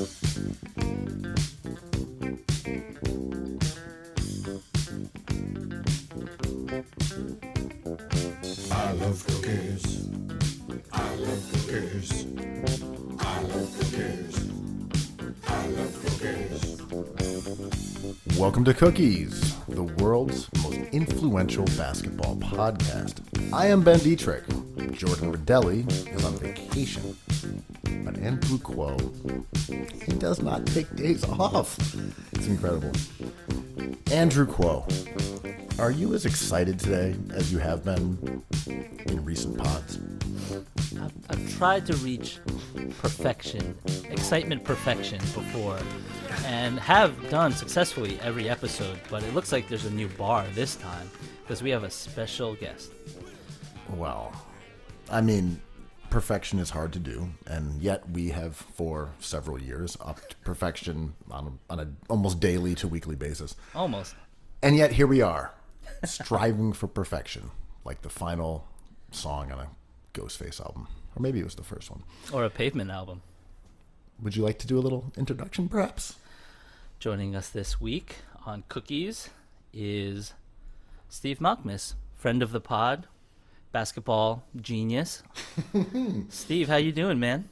I love cookies. I love cookies. I love cookies. I love cookies. Welcome to Cookies, the world's most influential basketball podcast. I am Ben Dietrich. Jordan Rodelli is on vacation. But Andrew Quo, he does not take days off. It's incredible. Andrew Quo, are you as excited today as you have been in recent pods? I've tried to reach perfection, excitement perfection before, and have done successfully every episode, but it looks like there's a new bar this time because we have a special guest. Well, I mean, perfection is hard to do, and yet we have for several years upped perfection on a almost daily to weekly basis. Almost. And yet here we are, striving for perfection, like the final song on a Ghostface album. Or maybe it was the first one. Or a Pavement album. Would you like to do a little introduction, perhaps? Joining us this week on Cookies is Steve Malkmus, friend of the pod, basketball genius. Steve, how you doing, man?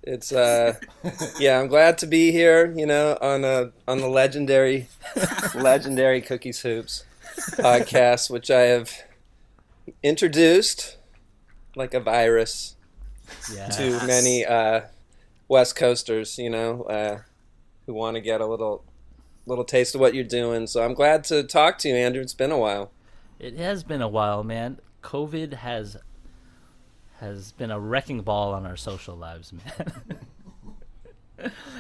It's yeah, I'm glad to be here, you know, on the legendary Cookies Hoops podcast, which I have introduced like a virus to many West Coasters, you know, who want to get a little taste of what you're doing. So I'm glad to talk to you, Andrew. It's been a while. It has been a while, man. COVID has been a wrecking ball on our social lives, man.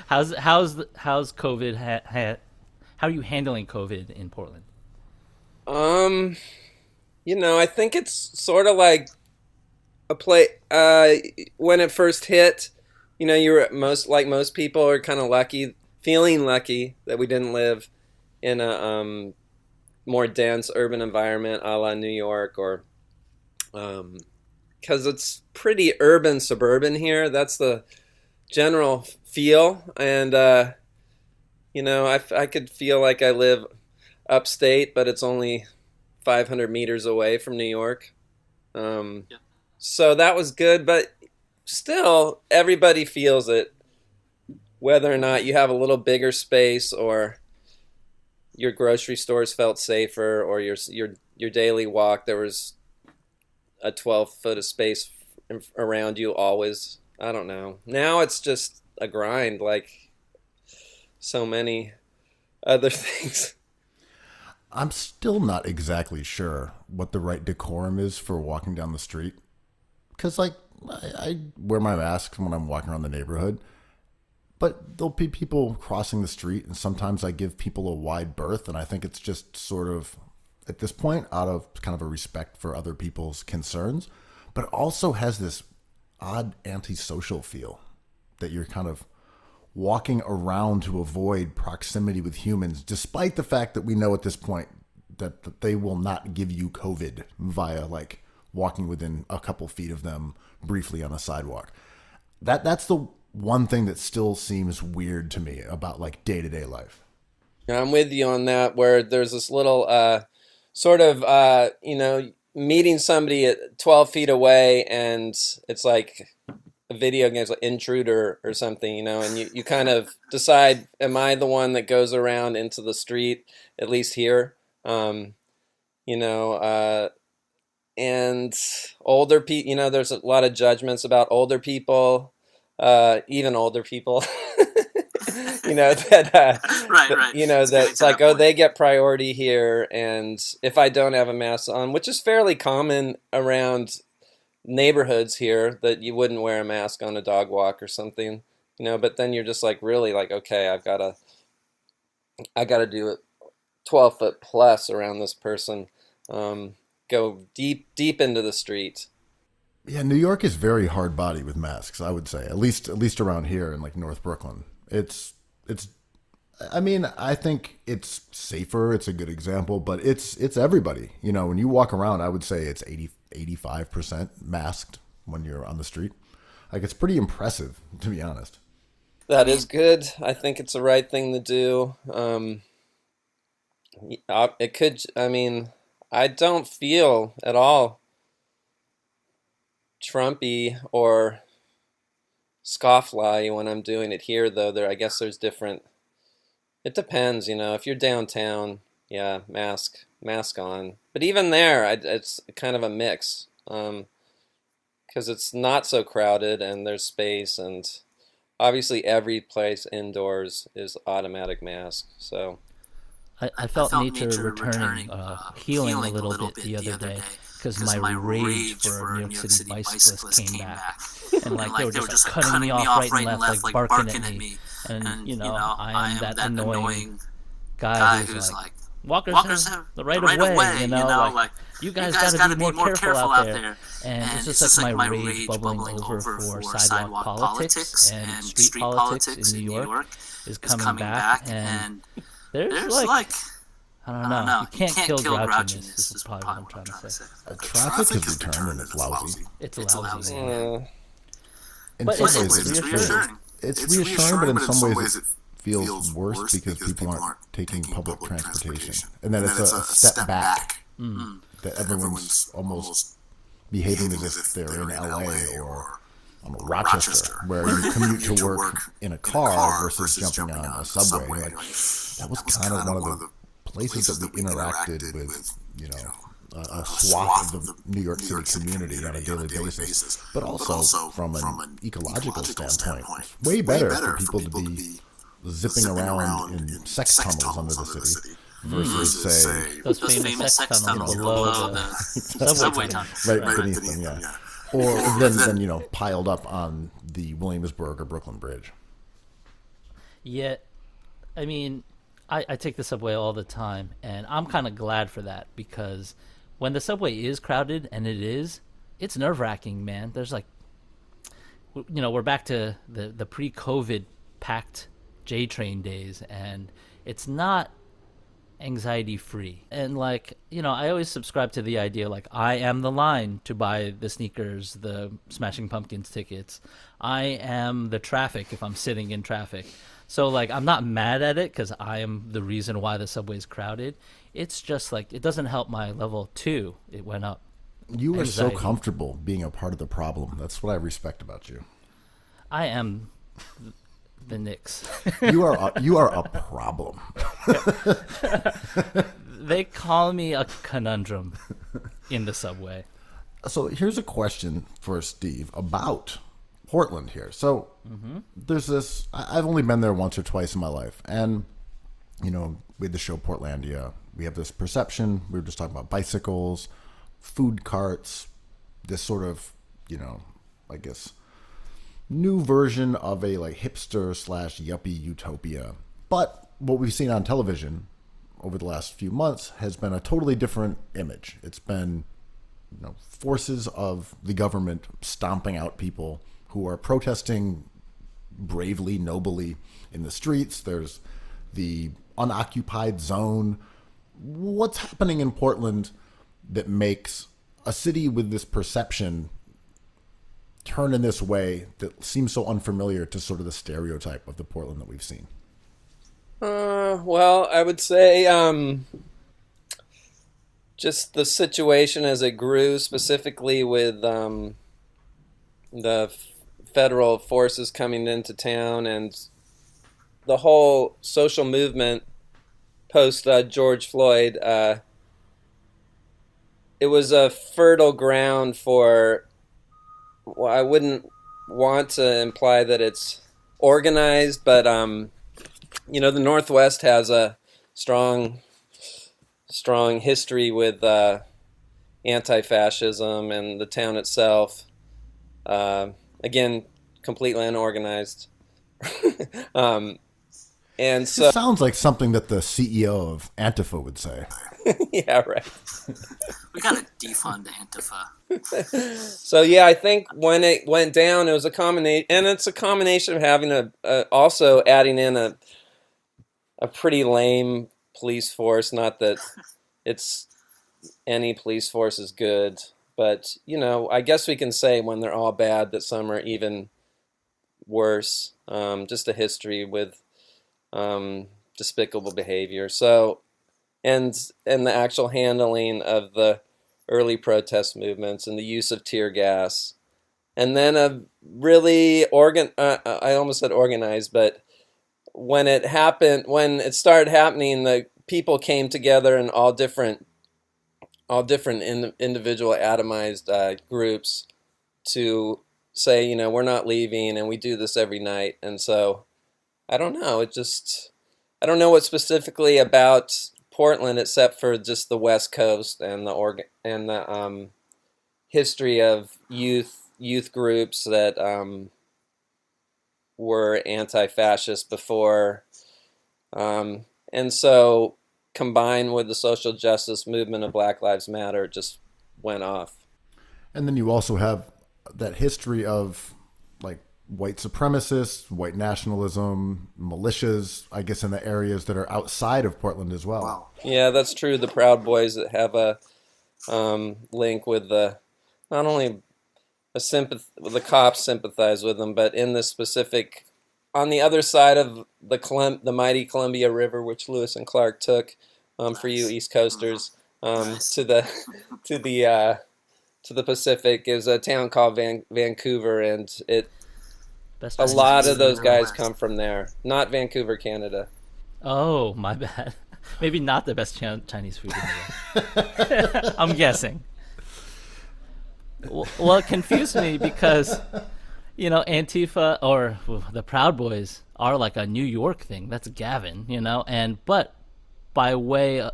How's COVID? How are you handling COVID in Portland? You know, I think it's sort of like a play. When it first hit, you know, you were most people are kind of feeling lucky that we didn't live in a more dense urban environment, a la New York, or because it's pretty urban suburban here. That's the general feel, and you know, I could feel like I live upstate, but it's only 500 meters away from New York. So that was good, but still everybody feels it, whether or not you have a little bigger space or your grocery stores felt safer, or your daily walk, there was a 12-foot of space around you always. I don't know. Now it's just a grind, like so many other things. I'm still not exactly sure what the right decorum is for walking down the street. Because, like, I wear my mask when I'm walking around the neighborhood. But there'll be people crossing the street, and sometimes I give people a wide berth, and I think it's just sort of, at this point, out of kind of a respect for other people's concerns, but it also has this odd antisocial feel that you're kind of walking around to avoid proximity with humans, despite the fact that we know at this point that they will not give you COVID via, like, walking within a couple feet of them briefly on a sidewalk. That's the one thing that still seems weird to me about, like, day-to-day life. I'm with you on that, where there's this little sort of, you know, meeting somebody at 12 feet away, and it's like a video game, like Intruder or something, you know, and you kind of decide, am I the one that goes around into the street, at least here? You know, and older people, you know, there's a lot of judgments about older people, even older people. You know, that right. You know, that it's like, oh, they get priority here, and if I don't have a mask on, which is fairly common around neighborhoods here, that you wouldn't wear a mask on a dog walk or something, you know, but then you're just like, really, like, okay, I gotta do it 12 foot plus around this person, go deep into the street. Yeah, New York is very hard body with masks, I would say, at least around here in, like, North Brooklyn. It's I mean, I think it's safer. It's a good example, but it's everybody. You know, when you walk around, I would say it's 85% masked when you're on the street. Like, it's pretty impressive, to be honest. That is good. I think it's the right thing to do. It could, I mean, I don't feel at all Trumpy or scofflawy when I'm doing it here, though. I guess there's different. It depends, If you're downtown, yeah, mask on. But even there, it's kind of a mix, because it's not so crowded and there's space, and obviously every place indoors is automatic mask. So I felt nature returning, healing a little bit the other day because my rage for New York City bicyclists came back. And like they were just like, cutting me off right and left, like barking at me. And I am that annoying guy who's like, walkers have the right of way, like you guys gotta be more careful out there. And it's just like my rage bubbling over for sidewalk politics and street politics in New York is coming back. And there's like, I don't know. You can't kill grouchiness. This is probably what I'm trying to say. Traffic has returned and it's lousy. It's lousy. In But some it's ways, reassuring. it's reassuring, but in some ways it feels worse because people aren't taking public transportation. And then it's a step back that everyone's almost behaving as if they're in LA or Rochester, where you commute to work in a car versus jumping on a subway. Like, that was kind of one of the places that we interacted with, a swath of the New York City community on a daily basis. But also from an ecological standpoint, it's way better for people to be zipping around in sex tunnels under the city versus, say, Those famous sex tunnels below the subway tunnel. right beneath them, yeah. Or then piled up on the Williamsburg or Brooklyn Bridge. Yeah, I mean, I take the subway all the time, and I'm kind of glad for that because when the subway is crowded, and it's nerve-wracking, man. There's like, we're back to the pre-COVID packed J train days, and it's not anxiety-free. And like, I always subscribe to the idea, like, I am the line to buy the sneakers, the Smashing Pumpkins tickets. I am the traffic if I'm sitting in traffic. So, like, I'm not mad at it because I am the reason why the subway's crowded. It's just, like, it doesn't help my level 2. It went up. You are Anxiety. so comfortable being a part of the problem. That's what I respect about you. I am the Knicks. You are a problem. They call me a conundrum in the subway. So here's a question for Steve about Portland here. So there's this, I've only been there once or twice in my life. And, we had the show Portlandia. We have this perception. We were just talking about bicycles, food carts, this sort of, I guess, new version of a like hipster / yuppie utopia. But what we've seen on television over the last few months has been a totally different image. It's been forces of the government stomping out people who are protesting bravely, nobly in the streets. There's the unoccupied zone. What's happening in Portland that makes a city with this perception turn in this way that seems so unfamiliar to sort of the stereotype of the Portland that we've seen? Well, I would say just the situation as it grew, specifically with the federal forces coming into town and the whole social movement post George Floyd. It was a fertile ground for, well, I wouldn't want to imply that it's organized, but the Northwest has a strong history with anti-fascism, and the town itself, again, completely unorganized. And so it sounds like something that the CEO of Antifa would say. Yeah, right. We gotta defund Antifa. So yeah, I think when it went down, it was a combination, and it's a combination of having also adding in a pretty lame police force. Not that it's any police force is good, but I guess we can say when they're all bad that some are even worse. Just a history with despicable behavior. So, and the actual handling of the early protest movements and the use of tear gas, and then a really I almost said organized, but when it happened, when it started happening, the people came together in all different individual atomized groups to say, we're not leaving, and we do this every night. And so I don't know. I don't know what specifically about Portland, except for just the West Coast and the history of youth groups that were anti-fascist before, and so combined with the social justice movement of Black Lives Matter, just went off. And then you also have that history of like white supremacists, white nationalism, militias, I guess in the areas that are outside of Portland as well. Wow. Yeah, that's true. The Proud Boys that have a link with the not only the cops sympathize with them, but in the specific on the other side of the mighty Columbia River, which Lewis and Clark took for you East Coasters Nice. to the Pacific is a town called Vancouver, and Best a Chinese lot food of those in the guys world. come from there. Not Vancouver, Canada. Oh, my bad. Maybe not the best Chinese food in the world. I'm guessing. Well, it confused me because, Antifa or the Proud Boys are like a New York thing. That's Gavin, but by way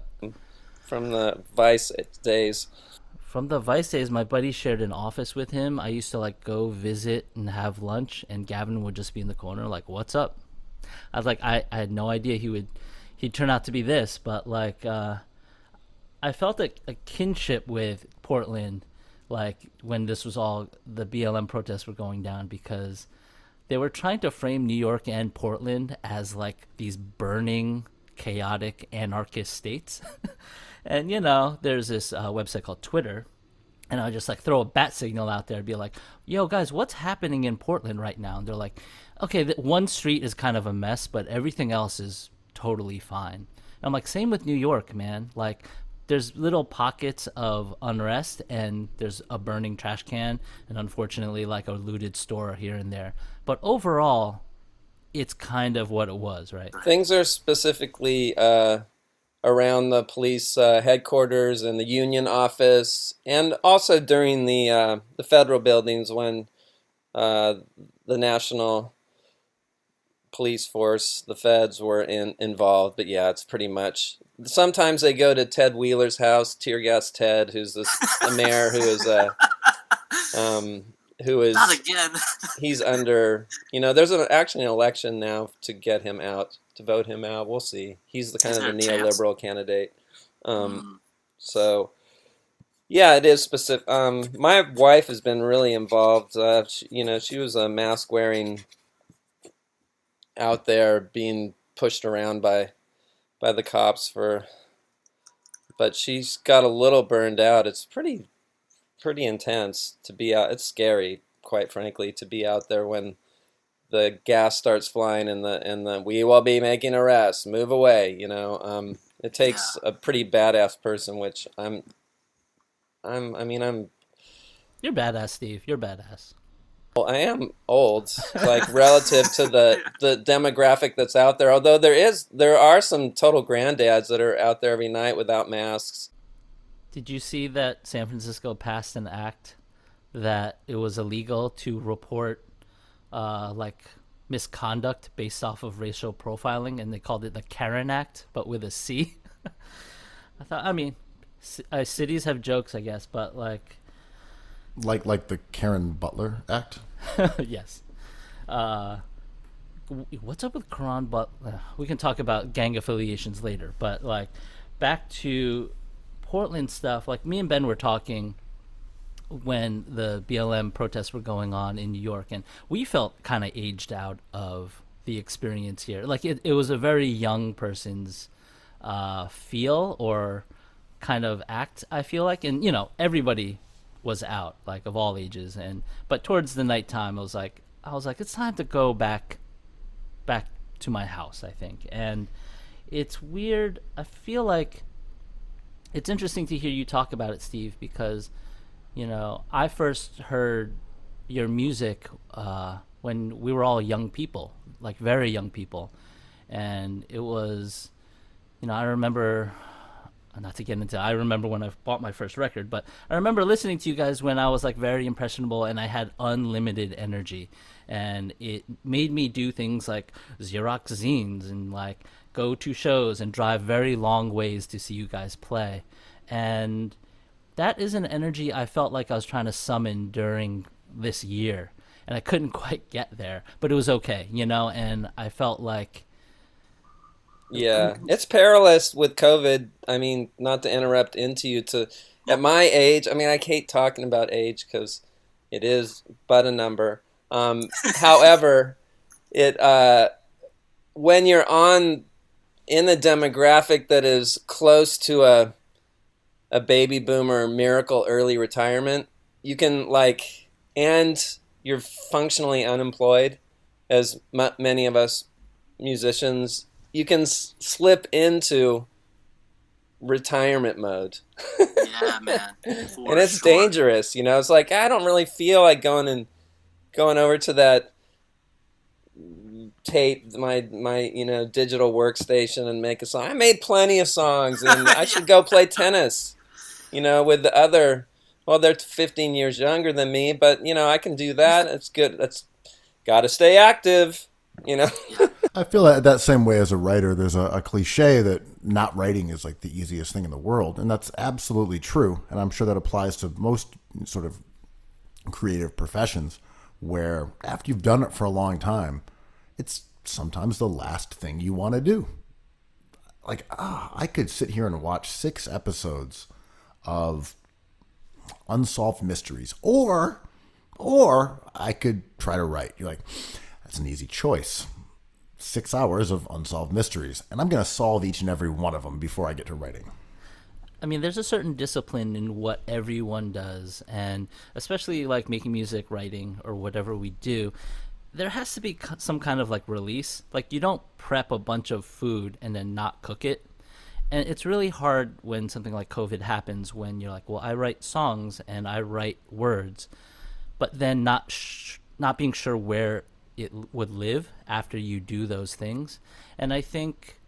From the Vice days. from the Vice days, my buddy shared an office with him. I used to like go visit and have lunch, and Gavin would just be in the corner, like, "What's up?" I was like, I had no idea he'd turn out to be this, but like, I felt a kinship with Portland, like when this was all the BLM protests were going down, because they were trying to frame New York and Portland as like these burning, chaotic, anarchist states. And there's this website called Twitter, and I would just like throw a bat signal out there and be like, "Yo, guys, what's happening in Portland right now?" And they're like, "Okay, one street is kind of a mess, but everything else is totally fine." And I'm like, same with New York, man. Like, there's little pockets of unrest, and there's a burning trash can, and unfortunately, like a looted store here and there. But overall, it's kind of what it was, right? Things are specifically around the police headquarters and the union office, and also during the federal buildings when the national police force, the feds, were involved. But yeah, it's pretty much. Sometimes they go to Ted Wheeler's house, tear gas Ted, who's a mayor who is Not again. he's under. There's actually an election now to get him out, to vote him out. We'll see. He's the kind Is of the there a chance? neoliberal candidate. So yeah, it is specific. My wife has been really involved. She was a mask wearing out there, being pushed around by the cops but she's got a little burned out. It's pretty intense to be out. It's scary, quite frankly, to be out there when the gas starts flying and the "we will be making arrests, move away." It takes a pretty badass person, which I'm. You're badass, Steve. You're badass. Well, I am old, like relative to the demographic that's out there. Although there are some total granddads that are out there every night without masks. Did you see that San Francisco passed an act that it was illegal to report like misconduct based off of racial profiling, and they called it the Karen Act, but with a C? Cities have jokes, I guess, but like the Karen Butler Act. yes. What's up with Karan? But we can talk about gang affiliations later. But like, back to Portland stuff. Like, me and Ben were talking when the BLM protests were going on in New York, and we felt kind of aged out of the experience here. Like, it was a very young person's feel or kind of act, I feel like. And everybody was out, like, of all ages, but towards the nighttime, it was like I was like, it's time to go back to my house, I think. And it's weird. I feel like it's interesting to hear you talk about it, Steve, because, I first heard your music when we were all young people, like very young people. And it was, I remember, not to get into, I remember when I bought my first record, but I remember listening to you guys when I was like very impressionable and I had unlimited energy. And it made me do things like Xerox zines and like go to shows and drive very long ways to see you guys play. And that is an energy I felt like I was trying to summon during this year. And I couldn't quite get there, but it was okay, and I felt like... Yeah, it's perilous with COVID. I mean, not to interrupt into you, at my age, I mean, I hate talking about age because it is but a number. However, when you're in a demographic that is close to a baby boomer miracle early retirement, you can and you're functionally unemployed, as many of us musicians, you can slip into retirement mode. Yeah, man. And it's dangerous, It's like I don't really feel like going over to that tape, my digital workstation and make a song. I made plenty of songs, and I should go play tennis, with the other. Well, they're 15 years younger than me, but I can do that. It's good. That's got to stay active, I feel that same way as a writer. There's a cliche that not writing is like the easiest thing in the world, and that's absolutely true. And I'm sure that applies to most sort of creative professions, where after you've done it for a long time, it's sometimes the last thing you want to do. Like, I could sit here and watch 6 episodes of Unsolved Mysteries, or I could try to write. You're like, that's an easy choice. 6 hours of Unsolved Mysteries, and I'm going to solve each and every one of them before I get to writing. I mean, there's a certain discipline in what everyone does, and especially like making music, writing, or whatever we do, there has to be some kind of like release. Like, you don't prep a bunch of food and then not cook it. And it's really hard when something like COVID happens, when you're like, well, I write songs and I write words, but then not being sure where it would live after you do those things. And I think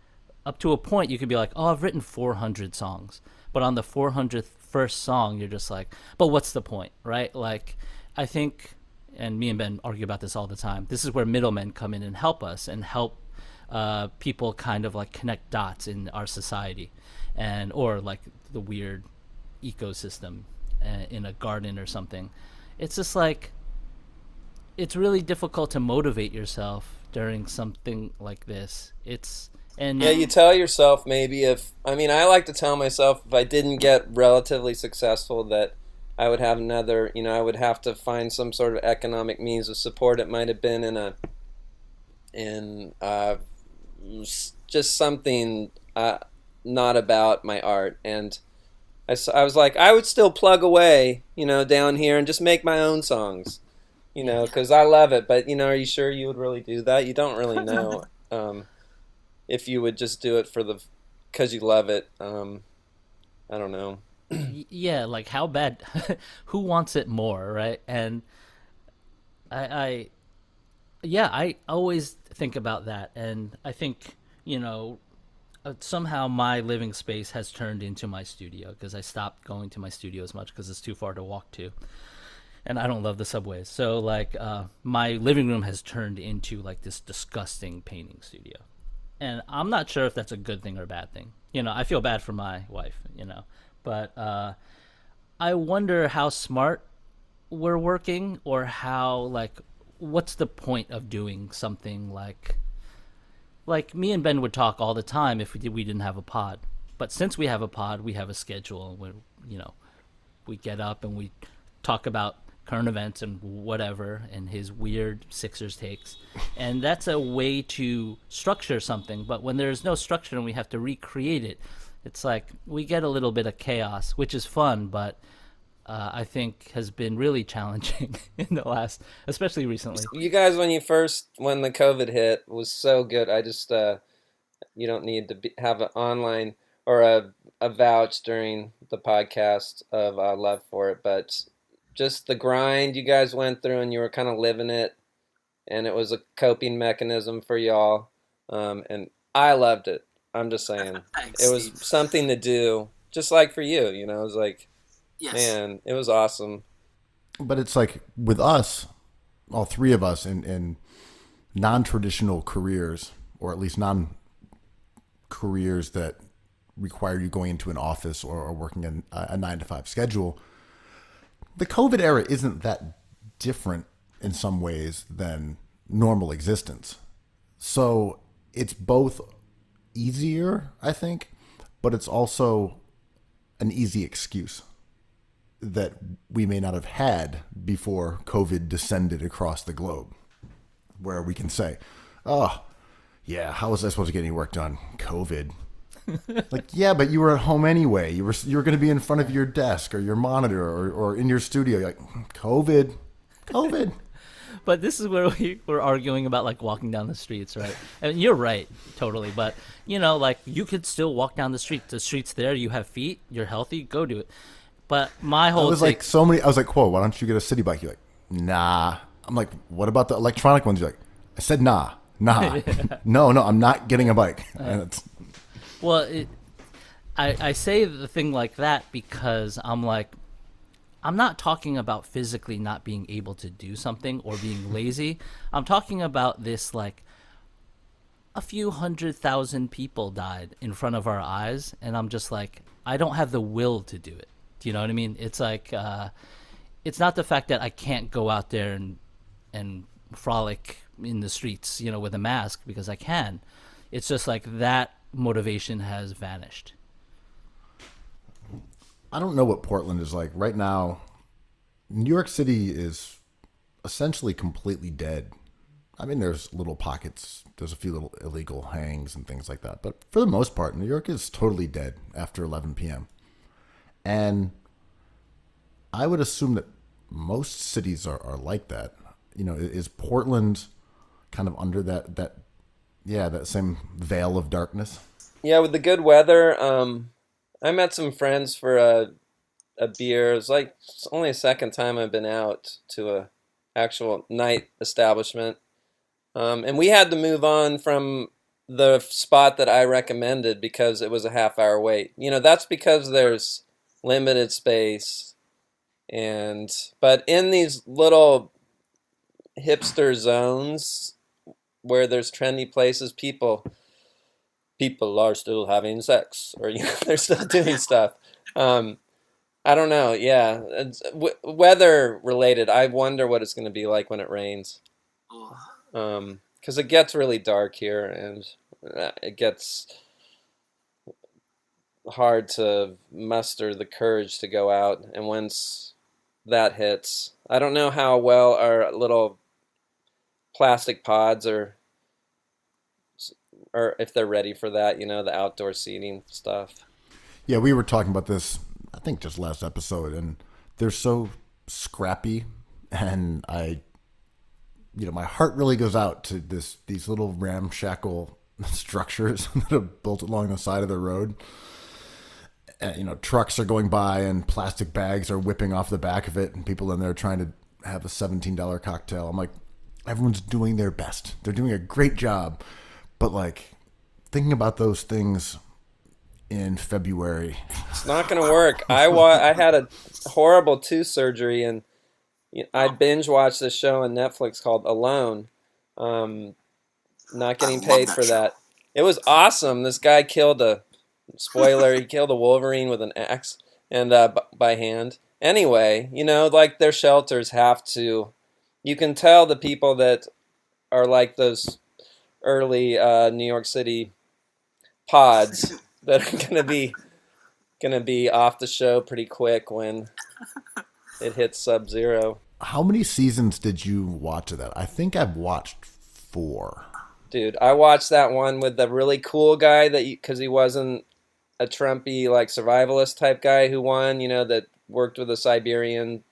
up to a point you could be like, oh, I've written 400 songs, but on the 401st song you're just like, but what's the point, right? Like, I think, and me and Ben argue about this all the time, this is where middlemen come in and help us and help people kind of like connect dots in our society, or like the weird ecosystem in a garden or something. It's just like, it's really difficult to motivate yourself during something like this. You tell yourself I like to tell myself if I didn't get relatively successful that I would have I would have to find some sort of economic means of support. It might have been in just something not about my art. And I was like, I would still plug away, down here and just make my own songs. Because I love it. But, are you sure you would really do that? You don't really know if you would just do it because you love it. I don't know. Yeah, like how bad? Who wants it more, right? And I always think about that. And I think, somehow my living space has turned into my studio, because I stopped going to my studio as much because it's too far to walk to. And I don't love the subways. So, like, my living room has turned into, like, this disgusting painting studio. And I'm not sure if that's a good thing or a bad thing. I feel bad for my wife, But I wonder how smart we're working, or how, like, what's the point of doing something like me and Ben would talk all the time if we didn't have a pod. But since we have a pod, we have a schedule where, we get up and we talk about current events and whatever, and his weird Sixers takes. And that's a way to structure something. But when there's no structure and we have to recreate it, it's like we get a little bit of chaos, which is fun, but I think has been really challenging in the last, especially recently. You guys, when the COVID hit, was so good. I just you don't need to have an online or a vouch during the podcast of love for it, but just the grind you guys went through, and you were kind of living it, and it was a coping mechanism for y'all, and I loved it. I'm just saying, Thanks, it was Steve. something to do, just like for you. You know, it was like, Yes. man, it was awesome. But it's like with us, all three of us in non-traditional careers, or at least non-careers that require you going into an office or working a 9 to 5 schedule, the COVID era isn't that different in some ways than normal existence. So it's both easier, I think, but it's also an easy excuse that we may not have had before COVID descended across the globe, where we can say, oh, yeah, how was I supposed to get any work done? COVID. Like, yeah, but you were at home anyway. You were going to be in front of your desk or your monitor or in your studio. You're like, COVID. But this is where we were arguing about like walking down the streets, right? And you're right, totally. But like you could still walk down the street. The street's there. You have feet. You're healthy. Go do it. But my whole I was like, I was like, whoa, why don't you get a city bike? You're like, nah. I'm like, what about the electronic ones? You're like, I said, nah. No, I'm not getting a bike. And it's, well, I say the thing like that because I'm like, I'm not talking about physically not being able to do something or being lazy. I'm talking about this like a few 100,000 people died in front of our eyes, and I'm just like, I don't have the will to do it. Do you know what I mean? It's like, it's not the fact that I can't go out there and frolic in the streets, with a mask, because I can. It's just like that motivation has vanished. I don't know what Portland is like right now. New York City is essentially completely dead. I mean, there's little pockets. There's a few little illegal hangs and things like that. But for the most part, New York is totally dead after 11 p.m. And I would assume that most cities are like that. Is Portland kind of under that same veil of darkness? Yeah, with the good weather, I met some friends for a beer. It's only a second time I've been out to a actual night establishment. And we had to move on from the spot that I recommended because it was a half-hour wait. That's because there's limited space. But in these little hipster zones where there's trendy places, people are still having sex, or they're still doing stuff. I don't know. Yeah, it's weather related. I wonder what it's going to be like when it rains. Because it gets really dark here, and it gets hard to muster the courage to go out. And once that hits, I don't know how well our little plastic pods are, or if they're ready for that, the outdoor seating stuff. Yeah, we were talking about this, I think, just last episode, and they're so scrappy, and my heart really goes out to these little ramshackle structures that are built along the side of the road. And, trucks are going by, and plastic bags are whipping off the back of it, and people in there trying to have a $17 cocktail. I'm like, everyone's doing their best. They're doing a great job. But, like, thinking about those things in February. It's not going to work. I had a horrible tooth surgery, and I binge watched this show on Netflix called Alone. Not getting paid for that. It was awesome. This guy killed he killed a Wolverine with an axe and by hand. Anyway, like their shelters have to, you can tell the people that are like those early New York City pods that are gonna be off the show pretty quick when it hits sub-zero. How many seasons did you watch of that? I think I've watched 4. Dude, I watched that one with the really cool guy because he wasn't a Trumpy like survivalist type guy who won. That worked with the Siberian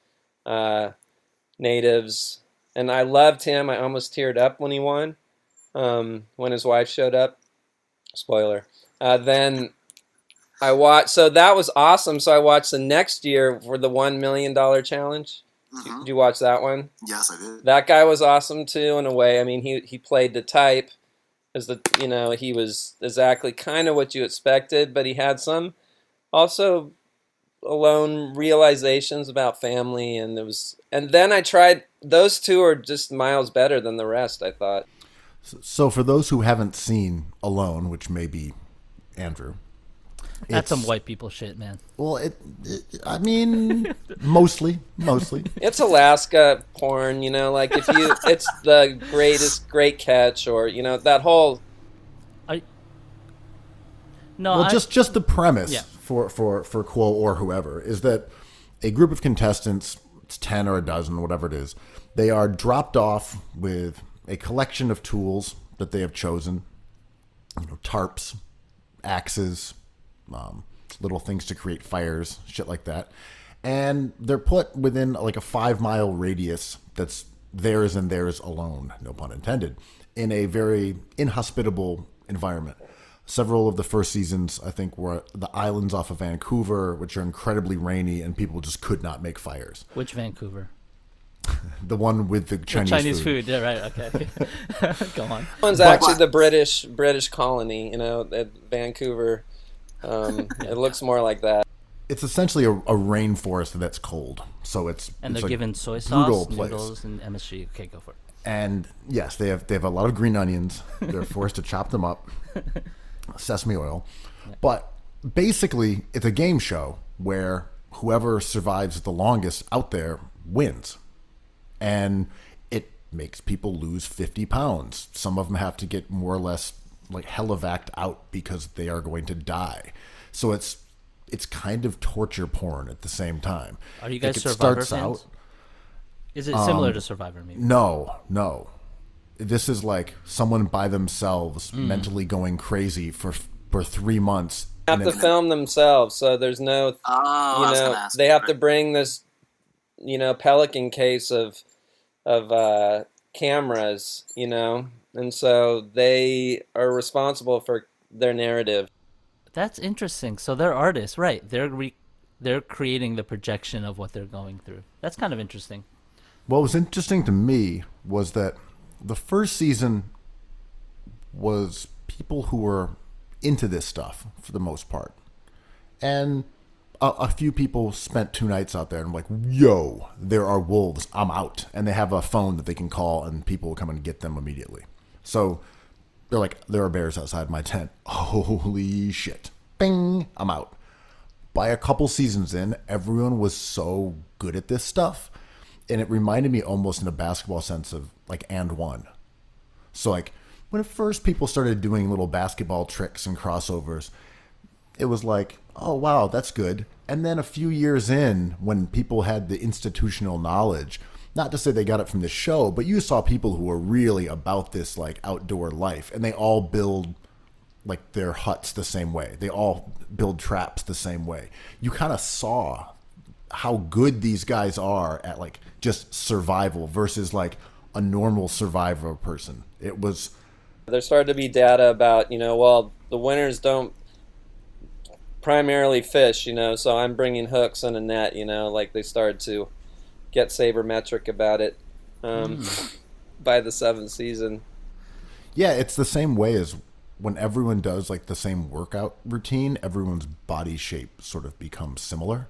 natives, and I loved him. I almost teared up when he won, when his wife showed up. Spoiler. Then I watched, so that was awesome. So I watched the next year for the $1 million challenge. Mhm. Did you watch that one? Yes, I did. That guy was awesome too, in a way. I mean, he played the type as he was exactly kind of what you expected, but he had some also alone realizations about family, and then I tried, those two are just miles better than the rest, I thought. So for those who haven't seen Alone, which may be Andrew, That's some it's- white people shit, man. Well, I mean, mostly. It's Alaska porn, like if you, it's the great catch, or that whole. No, Well, just the premise Yeah. for Quo or whoever is that a group of contestants, it's 10 or a dozen, whatever it is, they are dropped off with a collection of tools that they have chosen, tarps, axes, little things to create fires, shit like that. And they're put within like a 5-mile radius that's theirs and theirs alone, no pun intended, in a very inhospitable environment. Several of the first seasons, I think, were the islands off of Vancouver, which are incredibly rainy, and people just could not make fires. Which Vancouver? The one with the Chinese food. Yeah, right. Okay. Go on. One's actually the British colony, at Vancouver. It looks more like that. It's essentially a rainforest that's cold, so it's And it's they're a given soy brutal sauce, place. noodles, and MSG. Okay, go for it. And yes, they have a lot of green onions. They're forced to chop them up, sesame oil. But basically, it's a game show where whoever survives the longest out there wins. And it makes people lose 50 pounds. Some of them have to get more or less like helevaced out because they are going to die. So it's kind of torture porn at the same time. Are you guys Like, Survivor fans? Is it similar to Survivor, maybe? No. This is like someone by themselves mentally going crazy for 3 months. They have to film themselves, so there's no, Oh, I was gonna ask. they have to bring this, Pelican case of cameras, and so they are responsible for their narrative. That's interesting. So they're artists, right? They're creating the projection of what they're going through. That's kind of interesting. What was interesting to me was that the first season was people who were into this stuff for the most part. And a few people spent 2 nights out there and were like, yo, there are wolves, I'm out. And they have a phone that they can call and people will come and get them immediately. So they're like, there are bears outside my tent. Holy shit. Bing, I'm out. By a couple seasons in, everyone was so good at this stuff. And it reminded me almost in a basketball sense of like And One. So like when at first people started doing little basketball tricks and crossovers, it was like, oh wow, that's good. And then a few years in, when people had the institutional knowledge, not to say they got it from the show, but you saw people who were really about this like outdoor life, and they all build like their huts the same way. They all build traps the same way. You kind of saw how good these guys are at like just survival versus like a normal survivor person. It was. There started to be data about, the winners don't primarily fish, so I'm bringing hooks and a net, like they started to get sabermetric about it by the 7th season. Yeah, it's the same way as when everyone does like the same workout routine, everyone's body shape sort of becomes similar.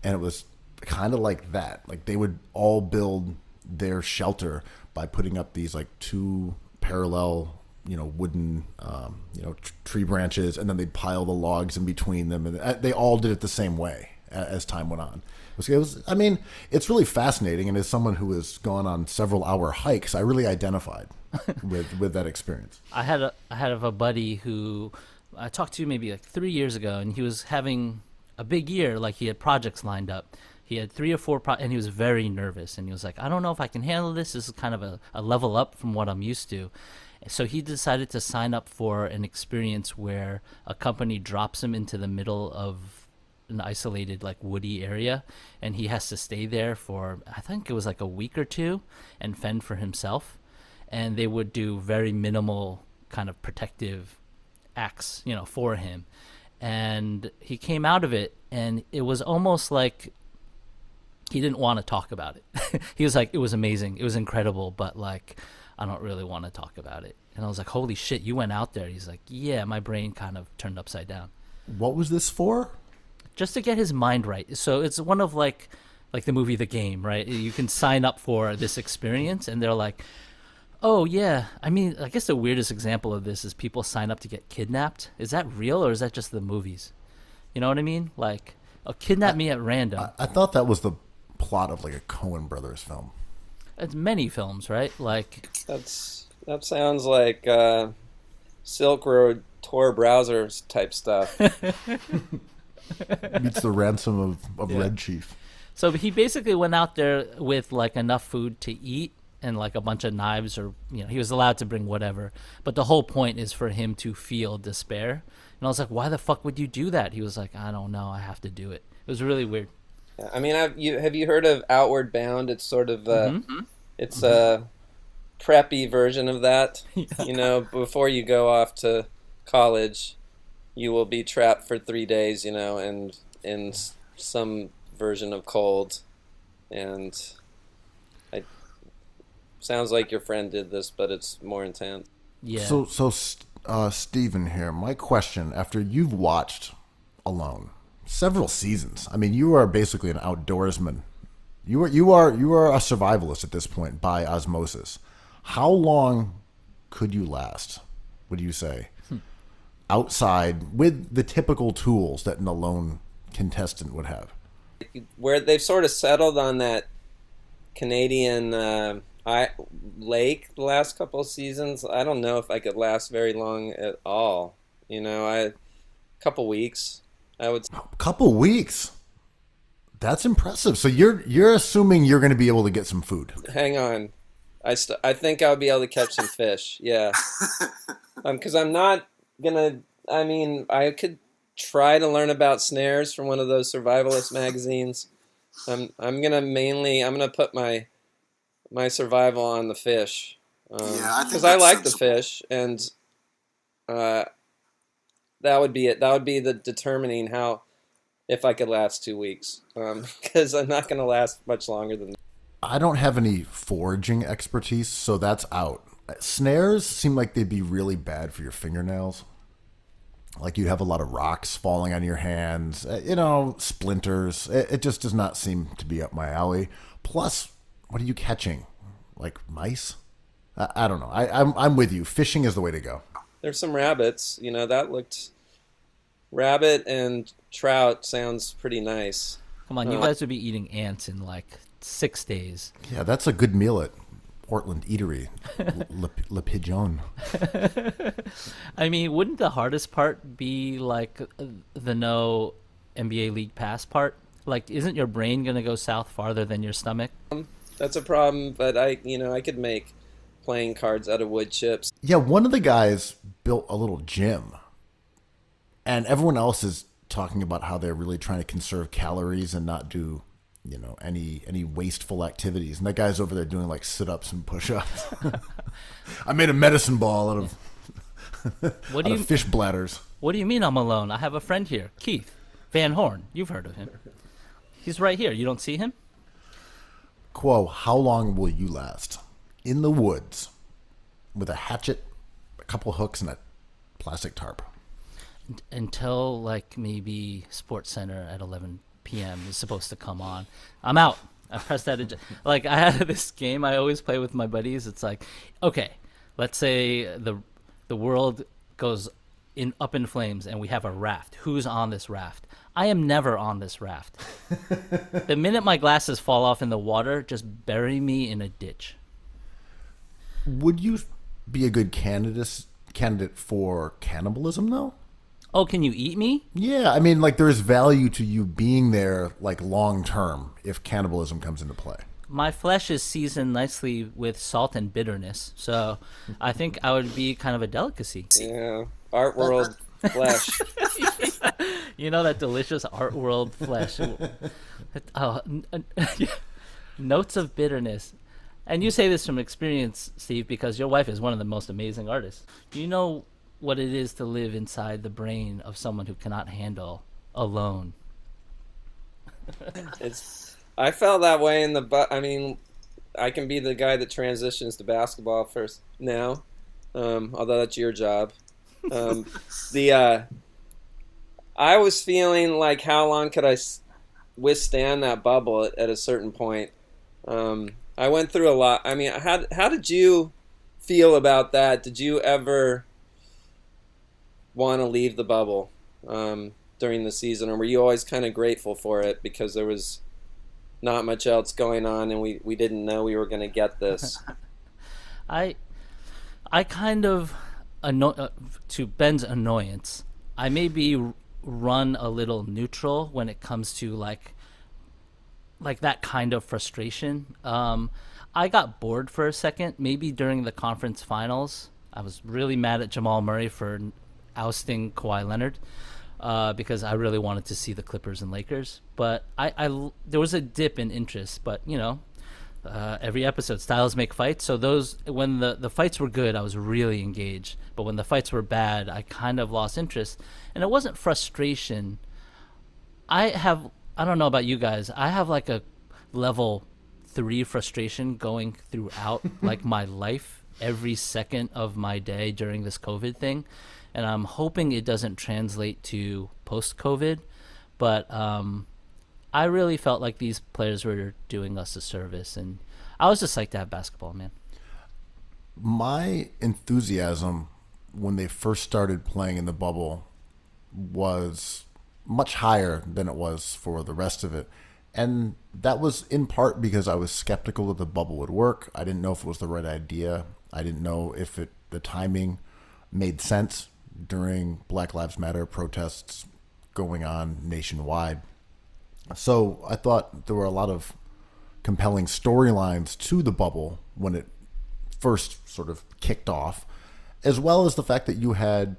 And it was kind of like that. Like they would all build their shelter by putting up these like 2 parallel, wooden, tree branches, and then they'd pile the logs in between them. And they all did it the same way as time went on. It was, I mean, it's really fascinating. And as someone who has gone on several hour hikes, I really identified with that experience. I had a buddy who I talked to maybe like 3 years ago, and he was having a big year. Like he had projects lined up. He had 3 or 4 and he was very nervous. And he was like, I don't know if I can handle this. This is kind of a level up from what I'm used to. So he decided to sign up for an experience where a company drops him into the middle of an isolated like woody area, and he has to stay there for I think it was like a week or two and fend for himself. And they would do very minimal kind of protective acts, for him. And he came out of it, and it was almost like he didn't want to talk about it. He was like, it was amazing, it was incredible, but like, I don't really want to talk about it. And I was like, holy shit, you went out there? He's like, yeah, my brain kind of turned upside down. What was this for? Just to get his mind right. So it's one of like the movie The Game, right? You can sign up for this experience, and they're like, oh yeah, I mean, I guess the weirdest example of this is people sign up to get kidnapped. Is that real, or is that just the movies? You know what I mean? Like, kidnap me at random. I thought that was the plot of like a Coen Brothers film. It's many films, right? Like that sounds like Silk Road Tor browsers type stuff. Meets the ransom of Red Chief. So he basically went out there with like enough food to eat and like a bunch of knives, or he was allowed to bring whatever. But the whole point is for him to feel despair. And I was like, why the fuck would you do that? He was like, I don't know, I have to do it. It was really weird. I mean, have you heard of Outward Bound? It's sort of it's a preppy version of that. Yeah. Before you go off to college, you will be trapped for 3 days, and in some version of cold. And sounds like your friend did this, but it's more intense. Yeah. So Steven here, my question, after you've watched Alone several seasons, I mean, you are basically an outdoorsman. You are a survivalist at this point by osmosis. How long could you last, would you say, outside with the typical tools that an Alone contestant would have? Where they've sort of settled on that Canadian lake the last couple of seasons, I don't know if I could last very long at all. A couple weeks, I would. A couple weeks. That's impressive. So you're assuming you're going to be able to get some food. Hang on, I think I'll be able to catch some fish. Yeah, because I'm not gonna. I mean, I could try to learn about snares from one of those survivalist magazines. I'm gonna put my survival on the fish, because I like the fish, and that would be it. That would be the determining if I could last 2 weeks, because I'm not going to last much longer than that. I don't have any foraging expertise, so that's out. Snares seem like they'd be really bad for your fingernails. Like you have a lot of rocks falling on your hands, splinters. It just does not seem to be up my alley. Plus, what are you catching? Like mice? I don't know. I'm with you. Fishing is the way to go. There's some rabbits. That looked... Rabbit and trout sounds pretty nice. Come on, you guys would be eating ants in like 6 days. Yeah, that's a good meal at Portland Eatery. Le Pigeon. I mean, wouldn't the hardest part be like the no NBA League Pass part? Like, isn't your brain going to go south farther than your stomach? That's a problem, but I could make playing cards out of wood chips. Yeah, one of the guys built a little gym, and everyone else is talking about how they're really trying to conserve calories and not do, any wasteful activities. And that guy's over there doing like sit-ups and push-ups. I made a medicine ball out of fish bladders. What do you mean I'm alone? I have a friend here, Keith Van Horn. You've heard of him. He's right here. You don't see him? Quo, how long will you last in the woods with a hatchet, a couple hooks, and a plastic tarp? Until like maybe Sports Center at 11 p.m. is supposed to come on. I'm out. I pressed that. Like I have this game I always play with my buddies. It's like, okay, let's say the world goes up in flames and we have a raft. Who's on this raft? I am never on this raft. The minute my glasses fall off in the water, just bury me in a ditch. Would you be a good candidate for cannibalism though? Oh, can you eat me? Yeah, I mean, like there is value to you being there, like long term, if cannibalism comes into play. My flesh is seasoned nicely with salt and bitterness, so I think I would be kind of a delicacy. Yeah, art world flesh. You know that delicious art world flesh. Oh, notes of bitterness. And you say this from experience, Steve, because your wife is one of the most amazing artists. Do you know what it is to live inside the brain of someone who cannot handle alone? I felt that way in the I mean, I can be the guy that transitions to basketball first now, although that's your job. I was feeling like, how long could I withstand that bubble at a certain point? I went through a lot. I mean, how did you feel about that? Did you ever want to leave the bubble during the season, or were you always kind of grateful for it because there was not much else going on and we didn't know we were going to get this? I kind of, to Ben's annoyance, I maybe run a little neutral when it comes to like that kind of frustration. I got bored for a second, maybe during the conference finals. I was really mad at Jamal Murray for ousting Kawhi Leonard because I really wanted to see the Clippers and Lakers. But there was a dip in interest. But, you know, every episode, styles make fights. So when the fights were good, I was really engaged. But when the fights were bad, I kind of lost interest. And it wasn't frustration. I don't know about you guys. I have like a level 3 frustration going throughout like my life, every second of my day during this COVID thing. And I'm hoping it doesn't translate to post-COVID. But I really felt like these players were doing us a service. And I was just psyched to have basketball, man. My enthusiasm when they first started playing in the bubble was much higher than it was for the rest of it. And that was in part because I was skeptical that the bubble would work. I didn't know if it was the right idea. I didn't know if the timing made sense during Black Lives Matter protests going on nationwide. So I thought there were a lot of compelling storylines to the bubble when it first sort of kicked off, as well as the fact that you had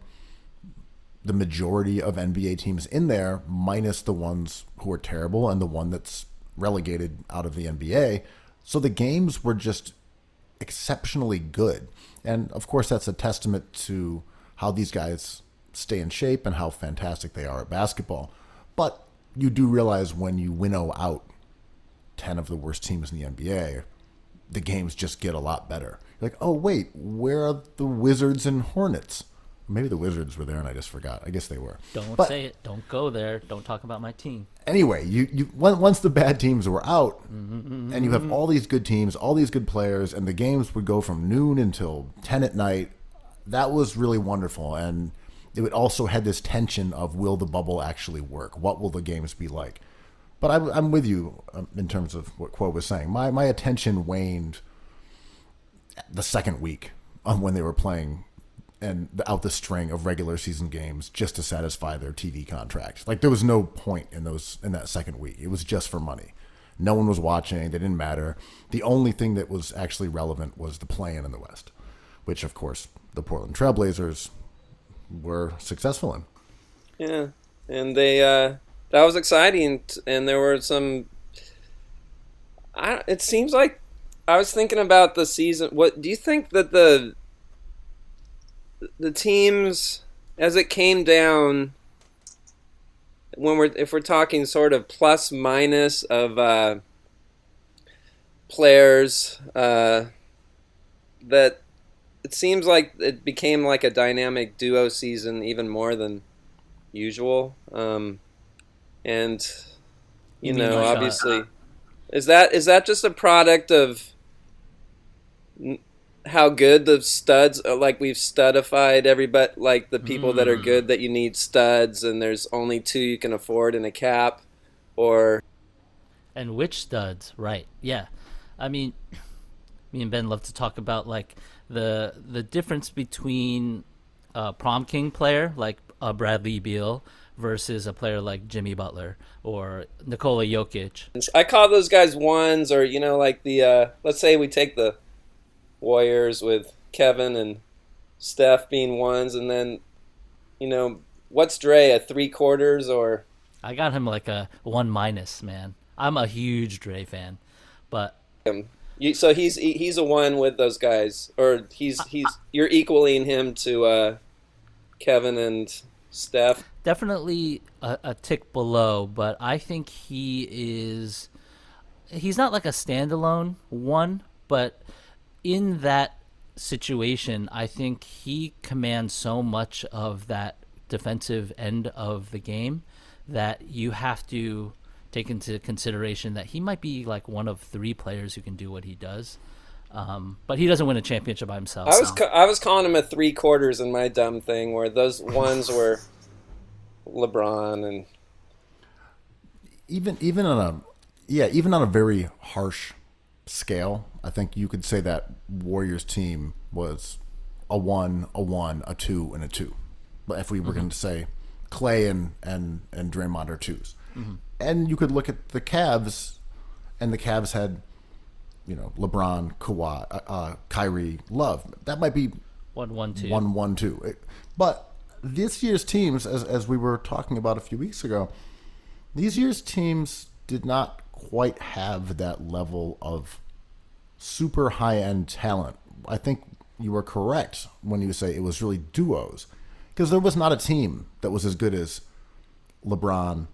the majority of NBA teams in there, minus the ones who are terrible and the one that's relegated out of the NBA. So the games were just exceptionally good. And of course, that's a testament to how these guys stay in shape and how fantastic they are at basketball. But you do realize when you winnow out 10 of the worst teams in the NBA, the games just get a lot better. You're like, oh, wait, where are the Wizards and Hornets? Maybe the Wizards were there and I just forgot. I guess they were. Don't say it. Don't go there. Don't talk about my team. Anyway, you once the bad teams were out, and you have all these good teams, all these good players, and the games would go from noon until 10 at night. That was really wonderful. And it would also had this tension of, will the bubble actually work? What will the games be like? But I'm with you in terms of what Quo was saying. My attention waned the second week when they were playing and out the string of regular season games just to satisfy their TV contract. Like, there was no point in that second week. It was just for money. No one was watching. They didn't matter. The only thing that was actually relevant was the play-in in the West, which, of course, the Portland Trailblazers were successful in. Yeah, and they that was exciting, and there were some. It seems like I was thinking about the season. What do you think that the teams, as it came down, if we're talking sort of plus minus of players, that it seems like it became like a dynamic duo season even more than usual. And you know, like obviously, is that just a product of how good the studs are? Like, we've studified everybody, like the people that are good, that you need studs, and there's only 2 you can afford in a cap, or and which studs, right? Yeah, I mean, me and Ben love to talk about like the difference between a prom king player like Bradley Beal versus a player like Jimmy Butler or Nikola Jokic. I call those guys ones, or, you know, like the let's say we take the Warriors with Kevin and Steph being ones, and then, you know, What's Dre, a 3/4 or? I got him like a 1-, man. I'm a huge Dre fan, but So he's a 1 with those guys, or he's you're equaling him to Kevin and Steph. definitely a tick below. But I think he's not like a standalone 1, but in that situation, I think he commands so much of that defensive end of the game that you have to take into consideration that he might be like one of 3 players who can do what he does. But he doesn't win a championship by himself. I was calling him a 3/4 in my dumb thing, where those ones were LeBron and even on a very harsh scale, I think you could say that Warriors team was a 1, a 2, and a 2. But if we were going to say Clay and Draymond are 2s. And you could look at the Cavs, and the Cavs had, LeBron, Kawhi, Kyrie, Love. That might be 1-1-2. 1-1-2. But this year's teams, as we were talking about a few weeks ago, these year's teams did not quite have that level of super high-end talent. I think you were correct when you say it was really duos, because there was not a team that was as good as LeBron,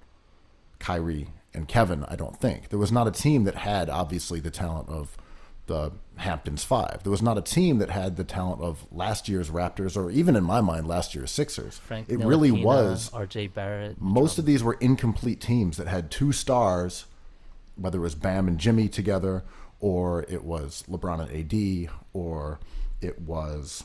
Kyrie, and Kevin. I don't think there was not a team that had obviously the talent of the Hamptons 5. There was not a team that had the talent of last year's Raptors, or even in my mind last year's Sixers. Frank It really Ntilikina, was. R.J. Barrett. Most of these were incomplete teams that had 2 stars, whether it was Bam and Jimmy together, or it was LeBron and AD, or it was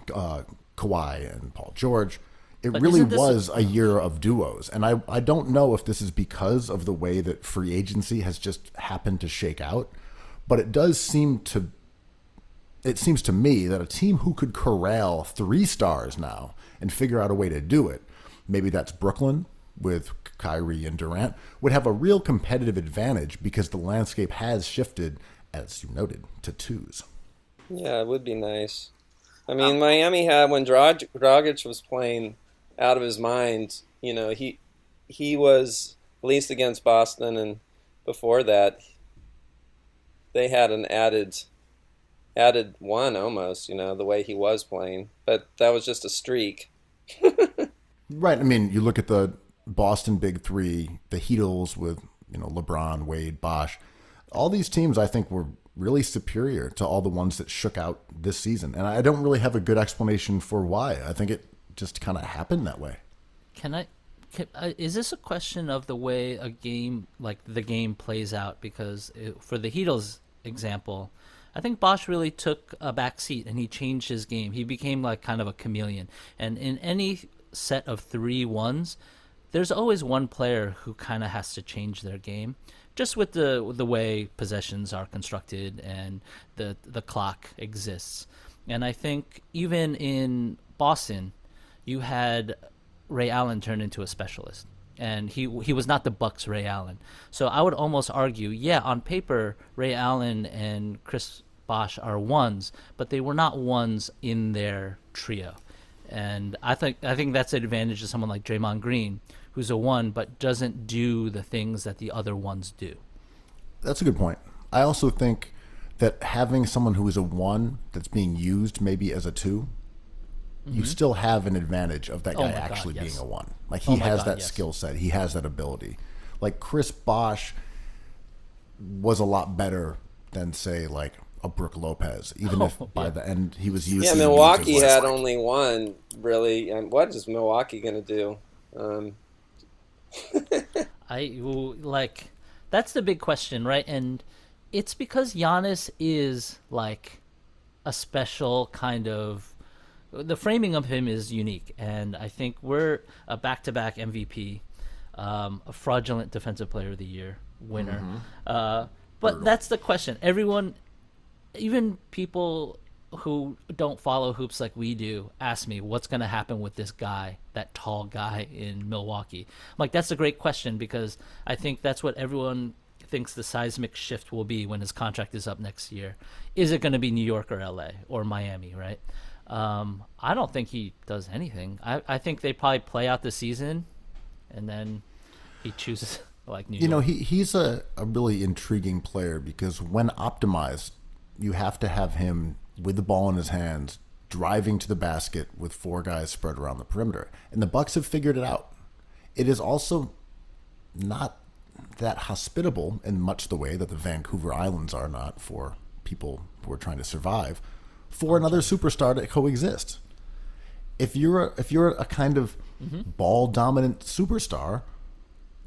Kawhi and Paul George. It really was a year of duos. And I don't know if this is because of the way that free agency has just happened to shake out, but it seems to me that a team who could corral 3 stars now and figure out a way to do it, maybe that's Brooklyn with Kyrie and Durant, would have a real competitive advantage because the landscape has shifted, as you noted, to 2s. Yeah, it would be nice. I mean, Miami had, when Dragic was playing out of his mind, he was, at least against Boston, and before that, they had an added 1 almost, the way he was playing. But that was just a streak. Right. I mean, you look at the Boston Big Three, the Heatles with, LeBron, Wade, Bosh. All these teams, I think, were really superior to all the ones that shook out this season. And I don't really have a good explanation for why. I think it just kind of happened that way. Is this a question of the way a game, like the game plays out? Because for the Heatles example, I think Bosh really took a back seat and he changed his game. He became like kind of a chameleon. And in any set of 3 1s, there's always one player who kind of has to change their game, just with the way possessions are constructed and the clock exists. And I think even in Boston, you had Ray Allen turn into a specialist, and he was not the Bucks' Ray Allen. So I would almost argue, yeah, on paper, Ray Allen and Chris Bosh are 1s, but they were not 1s in their trio. And I think that's an advantage of someone like Draymond Green, who's a 1 but doesn't do the things that the other 1s do. That's a good point. I also think that having someone who is a 1 that's being used maybe as a 2, you still have an advantage of that guy actually being a 1. Like he has that skill set. He has that ability. Like Chris Bosh was a lot better than, say, like a Brook Lopez, even if by the end he was used. Yeah, Milwaukee had only 1, really. And what is Milwaukee going to do? That's the big question, right? And it's because Giannis is like a special kind of, the framing of him is unique, and I think we're a back-to-back MVP, a fraudulent Defensive Player of the Year winner. But that's the question. Everyone, even people who don't follow hoops like we do, ask me what's going to happen with this guy, that tall guy in Milwaukee. I'm like, that's a great question, because I think that's what everyone thinks the seismic shift will be when his contract is up next year. Is it going to be New York or LA or Miami, right? I don't think he does anything. I think they probably play out the season, and then he chooses like New York. He's a really intriguing player because when optimized, you have to have him with the ball in his hands, driving to the basket with 4 guys spread around the perimeter. And the Bucks have figured it out. It is also not that hospitable in much the way that the Vancouver Islands are not for people who are trying to survive, for another superstar to coexist. If you're a kind of ball dominant superstar,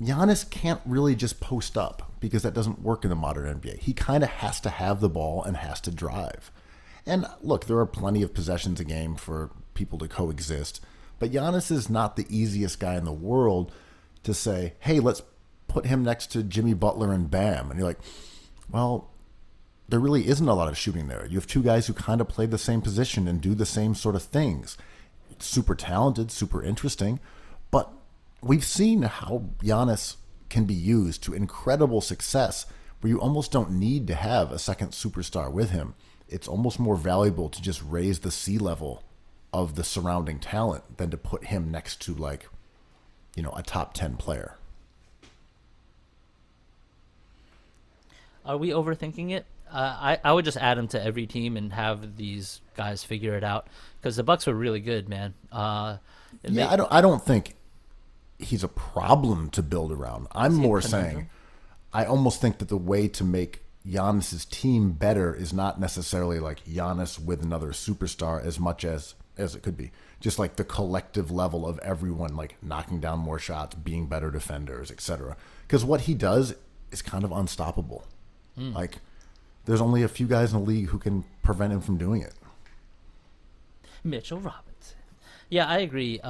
Giannis can't really just post up because that doesn't work in the modern NBA. He kind of has to have the ball and has to drive. And look, there are plenty of possessions a game for people to coexist, but Giannis is not the easiest guy in the world to say, hey, let's put him next to Jimmy Butler and Bam. And you're like, well, there really isn't a lot of shooting there. You have 2 guys who kind of play the same position and do the same sort of things. Super talented, super interesting, but we've seen how Giannis can be used to incredible success where you almost don't need to have a second superstar with him. It's almost more valuable to just raise the sea level of the surrounding talent than to put him next to a top 10 player. Are we overthinking it? I would just add him to every team and have these guys figure it out because the Bucks were really good, man. I don't think he's a problem to build around. I'm more saying I almost think that the way to make Giannis's team better is not necessarily like Giannis with another superstar as much as it could be. Just like the collective level of everyone like knocking down more shots, being better defenders, etc. Because what he does is kind of unstoppable. Like there's only a few guys in the league who can prevent him from doing it. Mitchell Robinson. Yeah, I agree.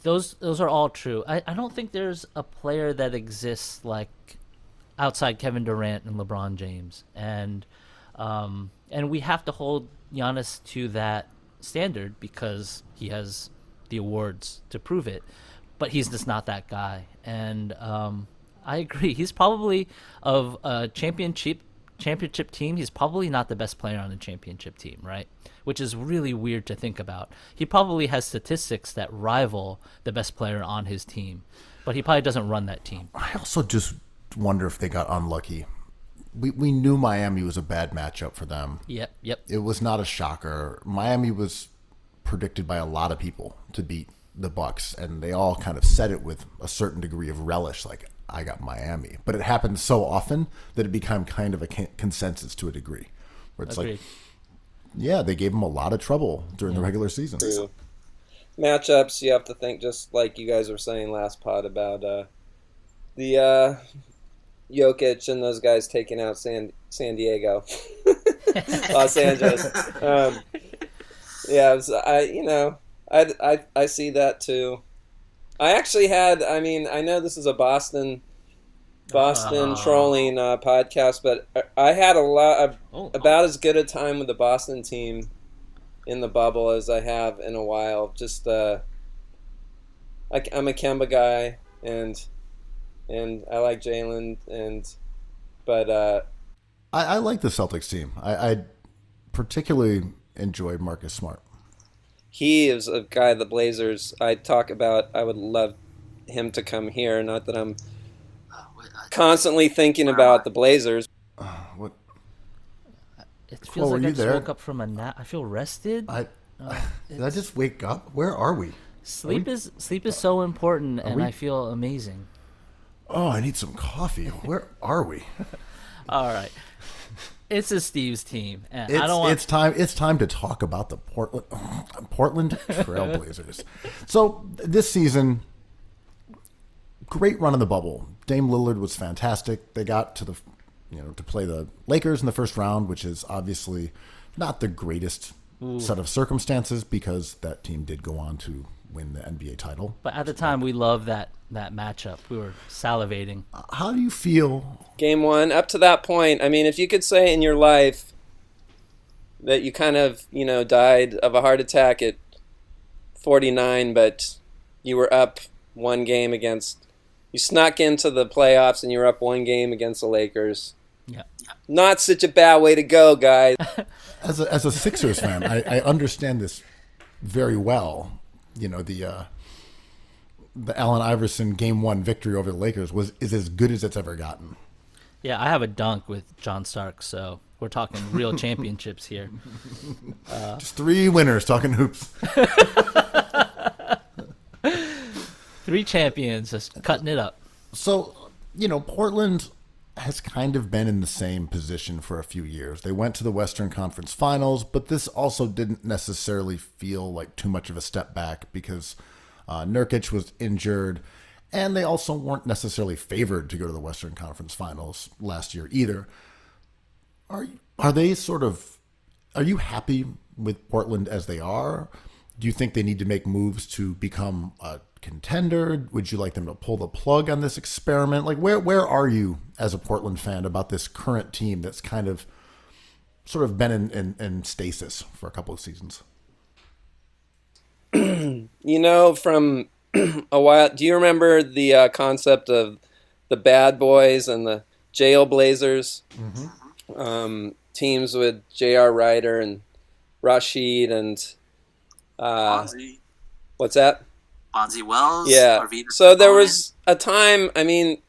Those are all true. I don't think there's a player that exists like outside Kevin Durant and LeBron James, and we have to hold Giannis to that standard because he has the awards to prove it. But he's just not that guy, and I agree. He's probably of a championship team. He's probably not the best player on the championship team, right? Which is really weird to think about. He probably has statistics that rival the best player on his team, but he probably doesn't run that team. I also just wonder if they got unlucky. We knew Miami was a bad matchup for them. Yep. It was not a shocker. Miami was predicted by a lot of people to beat the Bucks, and they all kind of said it with a certain degree of relish, like, I got Miami. But it happened so often that it became kind of a consensus to a degree, where it's Agreed. like, yeah, they gave them a lot of trouble during the regular season. True. Matchups, you have to think just like you guys were saying last pod about the Jokic and those guys taking out San Diego, Los Angeles. I see that too. I actually had. I mean, I know this is a Boston trolling podcast, but I had about as good a time with the Boston team in the bubble as I have in a while. Just I'm a Kemba guy, and I like Jalen, but I like the Celtics team. I particularly enjoyed Marcus Smart. He is a guy the Blazers I talk about. I would love him to come here. Not that I'm constantly thinking about the Blazers. What? It feels were like I you just there? woke up from a nap. I feel rested. Did I just wake up? Where are we? Sleep is so important, and we- I feel amazing. Oh, I need some coffee. Where are we? All right, it's a Steve's team, and It's, I don't want. it's time to talk about the Portland Trailblazers. So this season, great run in the bubble. Dame Lillard was fantastic. They got to to play the Lakers in the first round, which is obviously not the greatest set of circumstances because that team did go on to win the NBA title. But at the time, we loved that matchup. We were salivating. How do you feel? Game one, up to that point, I mean, if you could say in your life that you kind of, died of a heart attack at 49, but you were up one game you snuck into the playoffs and you were up one game against the Lakers. Yeah. Not such a bad way to go, guys. As a Sixers fan, I understand this very well. You know, the Allen Iverson Game 1 victory over the Lakers is as good as it's ever gotten. Yeah, I have a dunk with John Stark, so we're talking real championships here. Just 3 winners talking hoops. 3 champions, just cutting it up. So, you know, Portland has kind of been in the same position for a few years. They went to the Western Conference Finals, but this also didn't necessarily feel like too much of a step back because Nurkic was injured, and they also weren't necessarily favored to go to the Western Conference Finals last year either. Are you happy with Portland as they are? Do you think they need to make moves to become a contender? Would you like them to pull the plug on this experiment? Like, where are you as a Portland fan about this current team that's kind of sort of been in stasis for a couple of seasons? You know, from a while, do you remember the concept of the Bad Boys and the Jailblazers? Mm-hmm. Teams with J.R. Ryder and Rashid and Bonzi. What's that? Bonzi Wells. Yeah. Arvidas So there Sabonis. was a time. I mean,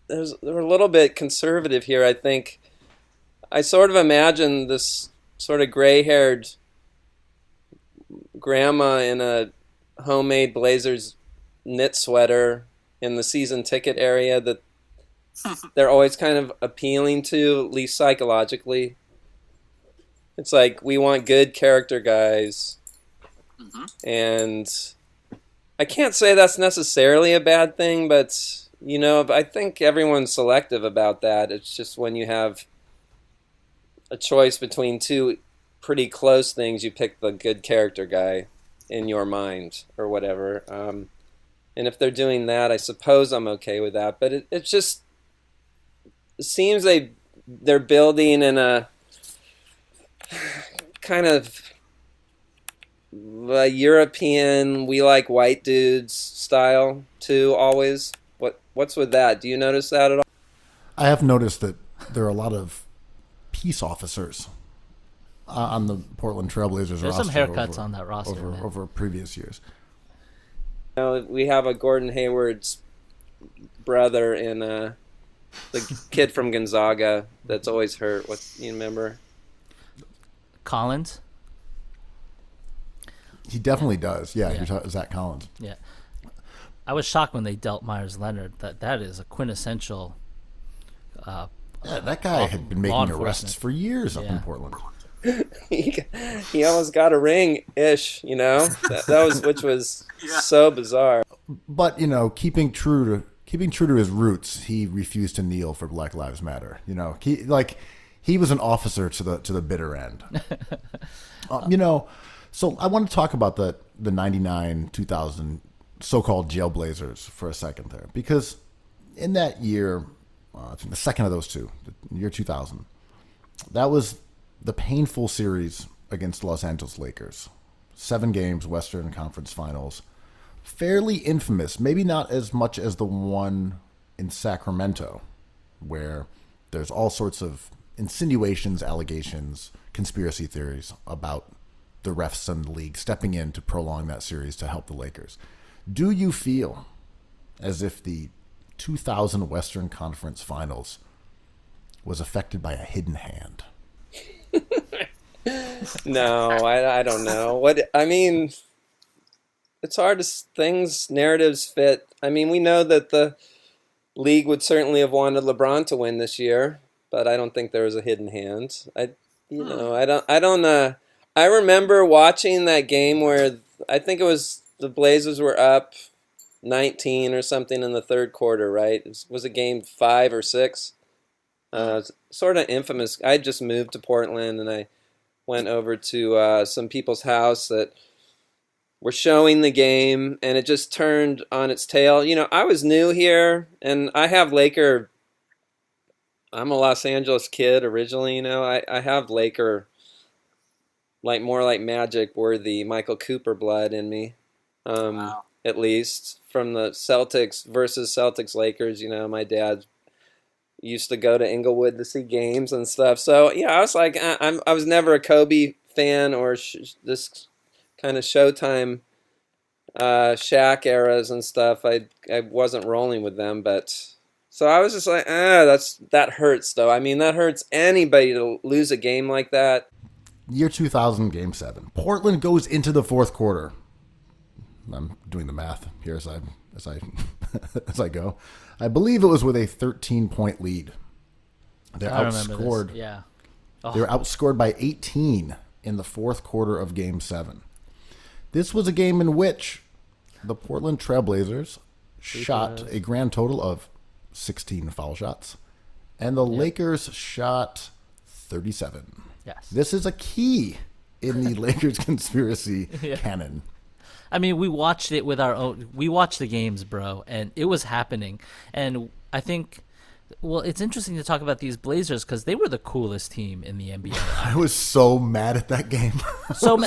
they were a little bit conservative here. I think I sort of imagine this sort of gray-haired grandma in a homemade Blazers knit sweater in the season ticket area that they're always kind of appealing to, at least psychologically. It's like, we want good character guys. Mm-hmm. And I can't say that's necessarily a bad thing, but, you know, I think everyone's selective about that. It's just when you have a choice between 2 pretty close things, you pick the good character guy in your mind or whatever. And if they're doing that, I suppose I'm okay with that. But it just seems they're building in a kind of a European, we like white dudes style too, always. What's with that? Do you notice that at all? I have noticed that there are a lot of peace officers on the Portland Trailblazers There's roster. some haircuts on that roster, man. over previous years. You know, we have a Gordon Hayward's brother in the kid from Gonzaga that's always hurt. What, you remember? Collins? He definitely does. Yeah, Yeah. you're talking Zach Collins. Yeah. I was shocked when they dealt Myers Leonard. That is a quintessential. Yeah, that guy had been law making arrests enforcement. for years up in Yeah. Portland. he almost got a ring ish, you know? That was, which was so bizarre. But you know, keeping true to his roots, he refused to kneel for Black Lives Matter. You know, he was an officer to the bitter end. You know, so I want to talk about the 99-2000 so-called Jailblazers for a second there, because in that year, I think the second of those two, the year 2000, that was the painful series against the Los Angeles Lakers. 7 games, Western Conference Finals. Fairly infamous, maybe not as much as the one in Sacramento, where there's all sorts of insinuations, allegations, conspiracy theories about the refs and the league stepping in to prolong that series to help the Lakers. Do you feel as if the 2000 Western Conference Finals was affected by a hidden hand? No, I don't know. I mean, it's hard to narratives fit. I mean, we know that the league would certainly have wanted LeBron to win this year, but I don't think there was a hidden hand. I remember watching that game where I think it was the Blazers were up 19 or something in the third quarter, right? Was it game 5 or 6? Sort of infamous. I just moved to Portland and I went over to some people's house that were showing the game, and it just turned on its tail. You know, I was new here, and I'm a Los Angeles kid originally, you know. I have Laker, more like Magic worthy Michael Cooper blood in me. Wow. At least from the Celtics versus Celtics Lakers, you know, my dad used to go to Inglewood to see games and stuff. So yeah, I was like, I was never a Kobe fan or this kind of Showtime, Shaq eras and stuff. I wasn't rolling with them, but so I was just like, that hurts though. I mean, that hurts anybody to lose a game like that. Year 2000, Game 7. Portland goes into the fourth quarter. I'm doing the math here as I as I go. I believe it was with a 13-point lead. They're outscored. Yeah. Oh. They were outscored by 18 in the fourth quarter of Game 7. This was a game in which the Portland Trailblazers shot a grand total of 16 foul shots, and the Lakers shot 37. Yes. This is a key in the Lakers conspiracy canon. I mean, we watched it with our own. We watched the games, bro, and it was happening. And I think, well, it's interesting to talk about these Blazers because they were the coolest team in the NBA. I was so mad at that game. So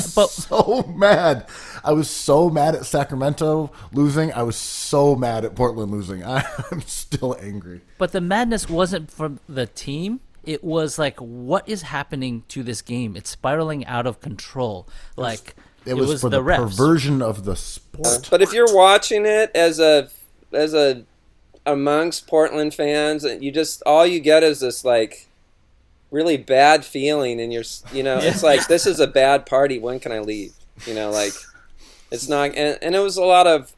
mad. I was so mad at Sacramento losing. I was so mad at Portland losing. I'm still angry. But the madness wasn't from the team. It was like, what is happening to this game? It's spiraling out of control. Like. It was for the refs. perversion of the sport. But if you're watching it as a amongst Portland fans, you just all you get is this like really bad feeling, and it's like, this is a bad party. When can I leave? Like it's not, and it was a lot of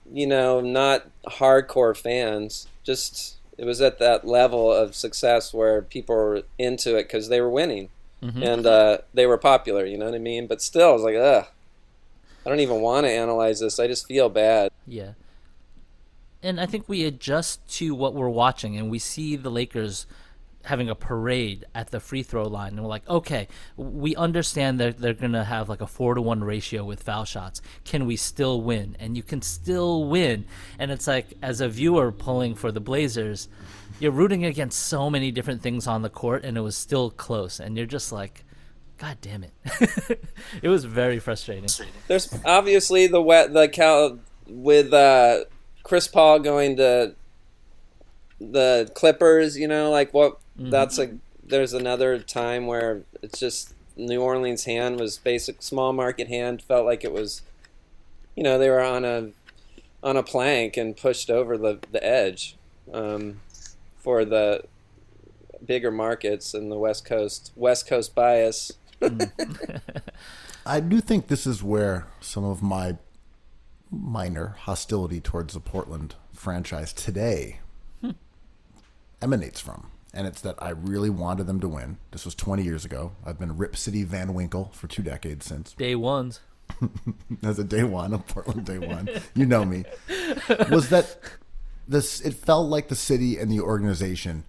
not hardcore fans. Just it was at that level of success where people were into it because they were winning. Mm-hmm. And they were popular, you know what I mean? But still, I was like, ugh. I don't even want to analyze this. I just feel bad. Yeah. And I think we adjust to what we're watching, and we see the Lakers having a parade at the free throw line. And we're like, okay, we understand that they're going to have like a 4-to-1 ratio with foul shots. Can we still win? And you can still win. And it's like, as a viewer pulling for the Blazers, you're rooting against so many different things on the court, and it was still close. And you're just like, God damn it. It was very frustrating. There's obviously with Chris Paul going to the Clippers, like what there's another time where it's just New Orleans' hand was basic small market hand, felt like it was, they were on a plank and pushed over the edge. For the bigger markets and the West Coast bias. I do think this is where some of my minor hostility towards the Portland franchise today emanates from. And it's that I really wanted them to win. This was 20 years ago. I've been Rip City Van Winkle for 2 decades since. Day ones. As a day one, a Portland day one. You know me. Was that... it felt like the city and the organization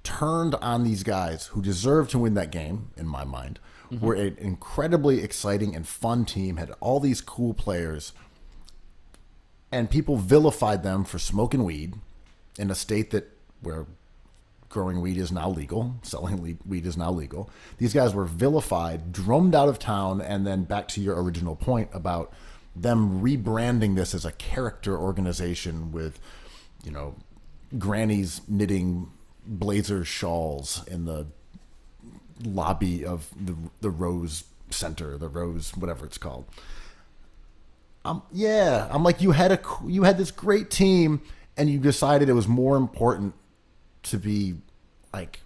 turned on these guys who deserved to win that game, in my mind, were an incredibly exciting and fun team, had all these cool players, and people vilified them for smoking weed in a state where growing weed is now legal, selling weed is now legal. These guys were vilified, drummed out of town, and then back to your original point about them rebranding this as a character organization with grannies knitting blazer shawls in the lobby of the Rose Center, the Rose, whatever it's called. I'm like, you had this great team, and you decided it was more important to be like,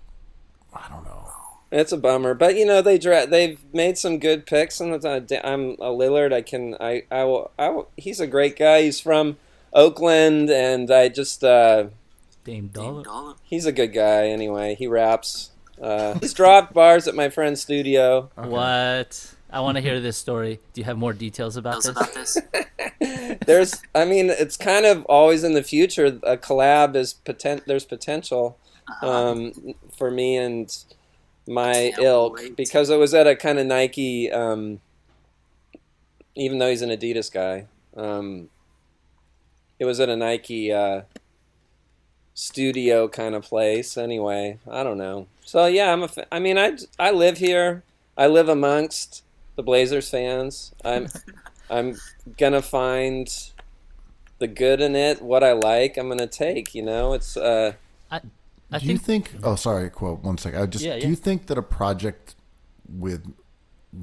I don't know. It's a bummer, but they've made some good picks, and I'm a Lillard. I will. He's a great guy. He's from Oakland, and I just Dame Dollar. He's a good guy anyway. He raps. He's dropped bars at my friend's studio. Okay. What? I want to hear this story. Do you have more details about this? It's kind of always in the future. A collab is there's potential for me and my ilk, because it was at a kind of Nike, even though he's an Adidas guy. It was at a Nike studio kind of place. Anyway, I don't know. So yeah, I live here. I live amongst the Blazers fans. I'm gonna find the good in it. What I like, I'm gonna take. It's Do you think? Oh, sorry, quote. 1 second. Do you think that a project with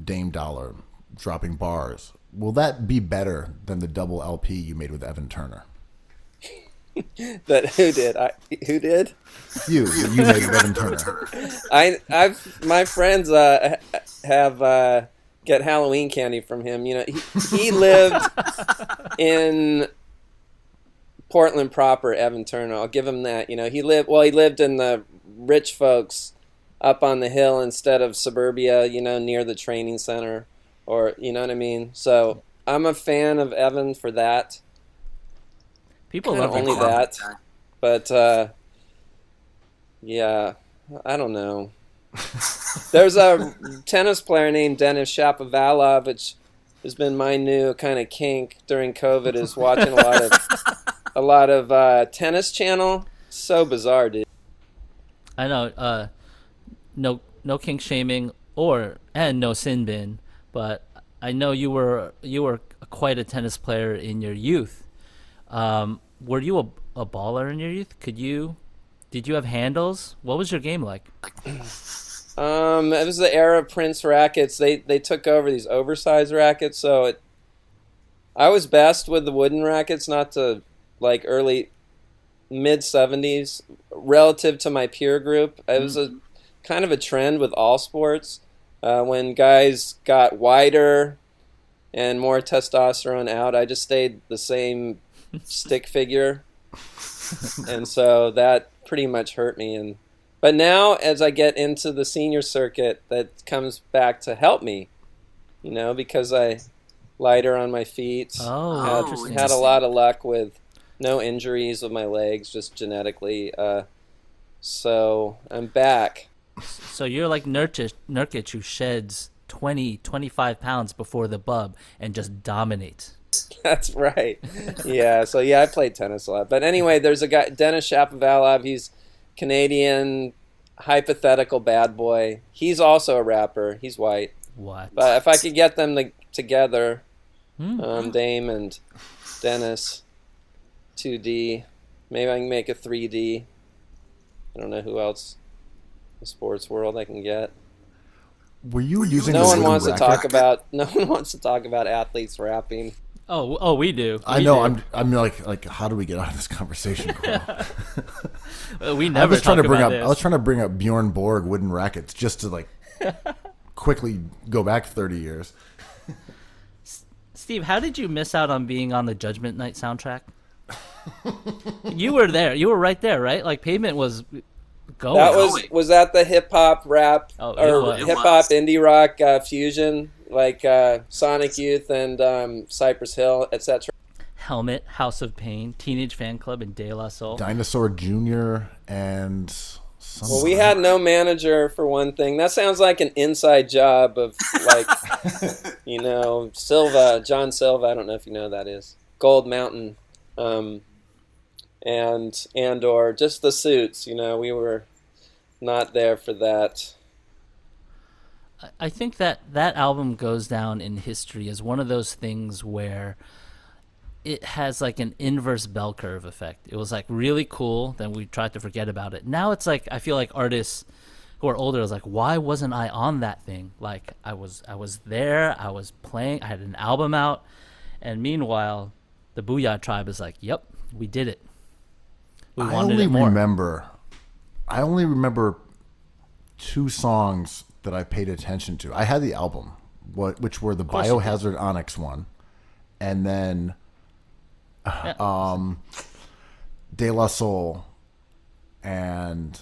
Dame Dollar dropping bars will that be better than the double LP you made with Evan Turner? That who did? Who did? You made with Evan Turner. My friends have get Halloween candy from him. You know, he lived in Portland proper, Evan Turner. I'll give him that. You know, he lived in the rich folks up on the hill instead of suburbia, you know, near the training center, or you know what I mean. So I'm a fan of Evan for that. People Not love only that, but yeah, I don't know. There's a tennis player named Denis Shapovalov, which has been my new kind of kink during COVID. Is watching a lot of Tennis Channel. So bizarre, dude. I know. No kink shaming and no sin bin, but I know you were quite a tennis player in your youth. Were you a baller in your youth? Did you have handles? What was your game like? It was the era of Prince rackets. They took over these oversized rackets, so I was best with the wooden rackets, not to like early mid 70s relative to my peer group. It was a kind of a trend with all sports when guys got wider and more testosterone out. I just stayed the same stick figure, and so that pretty much hurt me. But now as I get into the senior circuit, that comes back to help me, you know, because I lighter on my feet. Interesting. Had a lot of luck with no injuries with my legs, just genetically. So I'm back. So you're like Nurkic, who sheds 25 pounds before the bub and just dominates. That's right. Yeah. So I played tennis a lot. But anyway, there's a guy, Denis Shapovalov. He's Canadian, hypothetical bad boy. He's also a rapper. He's white. What? But if I could get them together, Dame and Dennis, 2D, maybe I can make a 3D. I don't know who else in the sports world I can get. Were you using? No one wants to talk about athletes rapping. Oh, we do. I know. I'm like, how do we get out of this conversation? We never. I was trying to bring up Bjorn Borg wooden rackets just to like quickly go back 30 years. Steve, how did you miss out on being on the Judgment Night soundtrack? You were there. You were right there, right? Like Pavement was going. That was that the hip hop rap or hip hop indie rock fusion, like Sonic Youth and Cypress Hill, etc. Helmet, House of Pain, Teenage Fan Club, and De La Soul. Dinosaur Jr. and well, we had no manager for one thing. That sounds like an inside job of like, you know, John Silva. I don't know if you know who that is. Gold Mountain, and or just the suits. You know, we were not there for that. I think that album goes down in history as one of those things where it has like an inverse bell curve effect. It was like really cool, then we tried to forget about it. Now it's like I feel like artists who are older is like, why wasn't I on that thing? Like I was there, I was playing, I had an album out, and meanwhile the Booyah Tribe is like, yep, we did it. We wanted it more. I only remember 2 songs that I paid attention to. I had the album, which were the Biohazard Onyx one, and then De La Soul and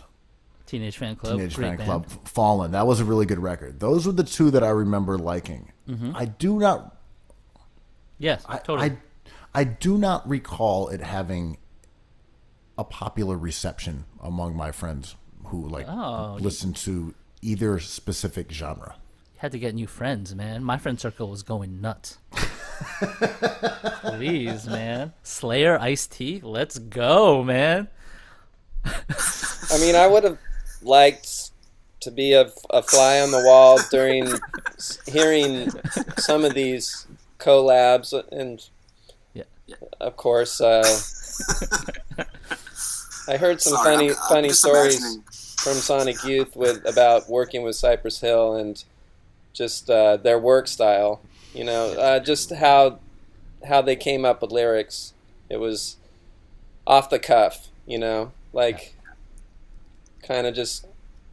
Teenage Fan Club, Fallen. That was a really good record. Those were the 2 that I remember liking. Mm-hmm. I do not. Yes, totally. I do not recall it having a popular reception among my friends who listen to either specific genre. Had to get new friends, man. My friend circle was going nuts. Please, man. Slayer, Ice-T, let's go, man. I mean, I would have liked to be a fly on the wall during hearing some of these collabs, and of course, I I heard some Sorry, I'm funny just stories imagining. from Sonic Youth about working with Cypress Hill and just their work style. Just how they came up with lyrics. It was off the cuff. Like kind of just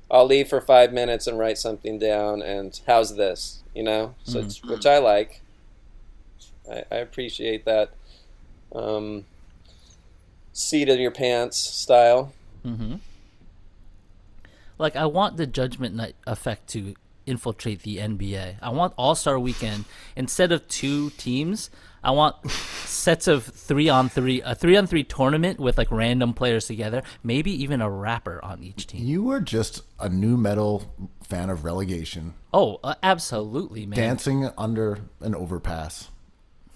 I'll leave for 5 minutes and write something down. And how's this? So which I like. I appreciate that seat of your pants style. Mm-hmm. Like, I want the Judgment Night effect to infiltrate the NBA. I want All-Star Weekend, instead of 2 teams, I want sets of 3-on-3, a 3-on-3 tournament with like random players together, maybe even a rapper on each team. You are just a new metal fan of relegation. Oh, absolutely, man. Dancing under an overpass.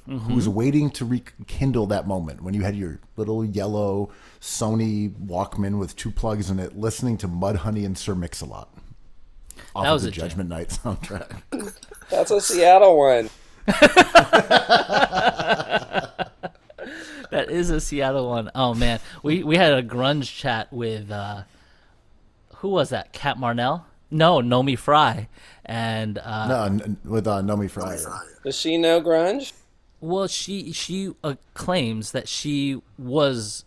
Who's waiting to rekindle that moment when you had your little yellow Sony Walkman with 2 plugs in it, listening to Mudhoney and Sir Mix-a-Lot off That was of the a jam. Judgment Night soundtrack. That's a Seattle one. That is a Seattle one. Oh man, we had a grunge chat with who was that? Cat Marnell? No, Nomi Fry, and With Nomi Fry. Does she know grunge? well, she claims that she was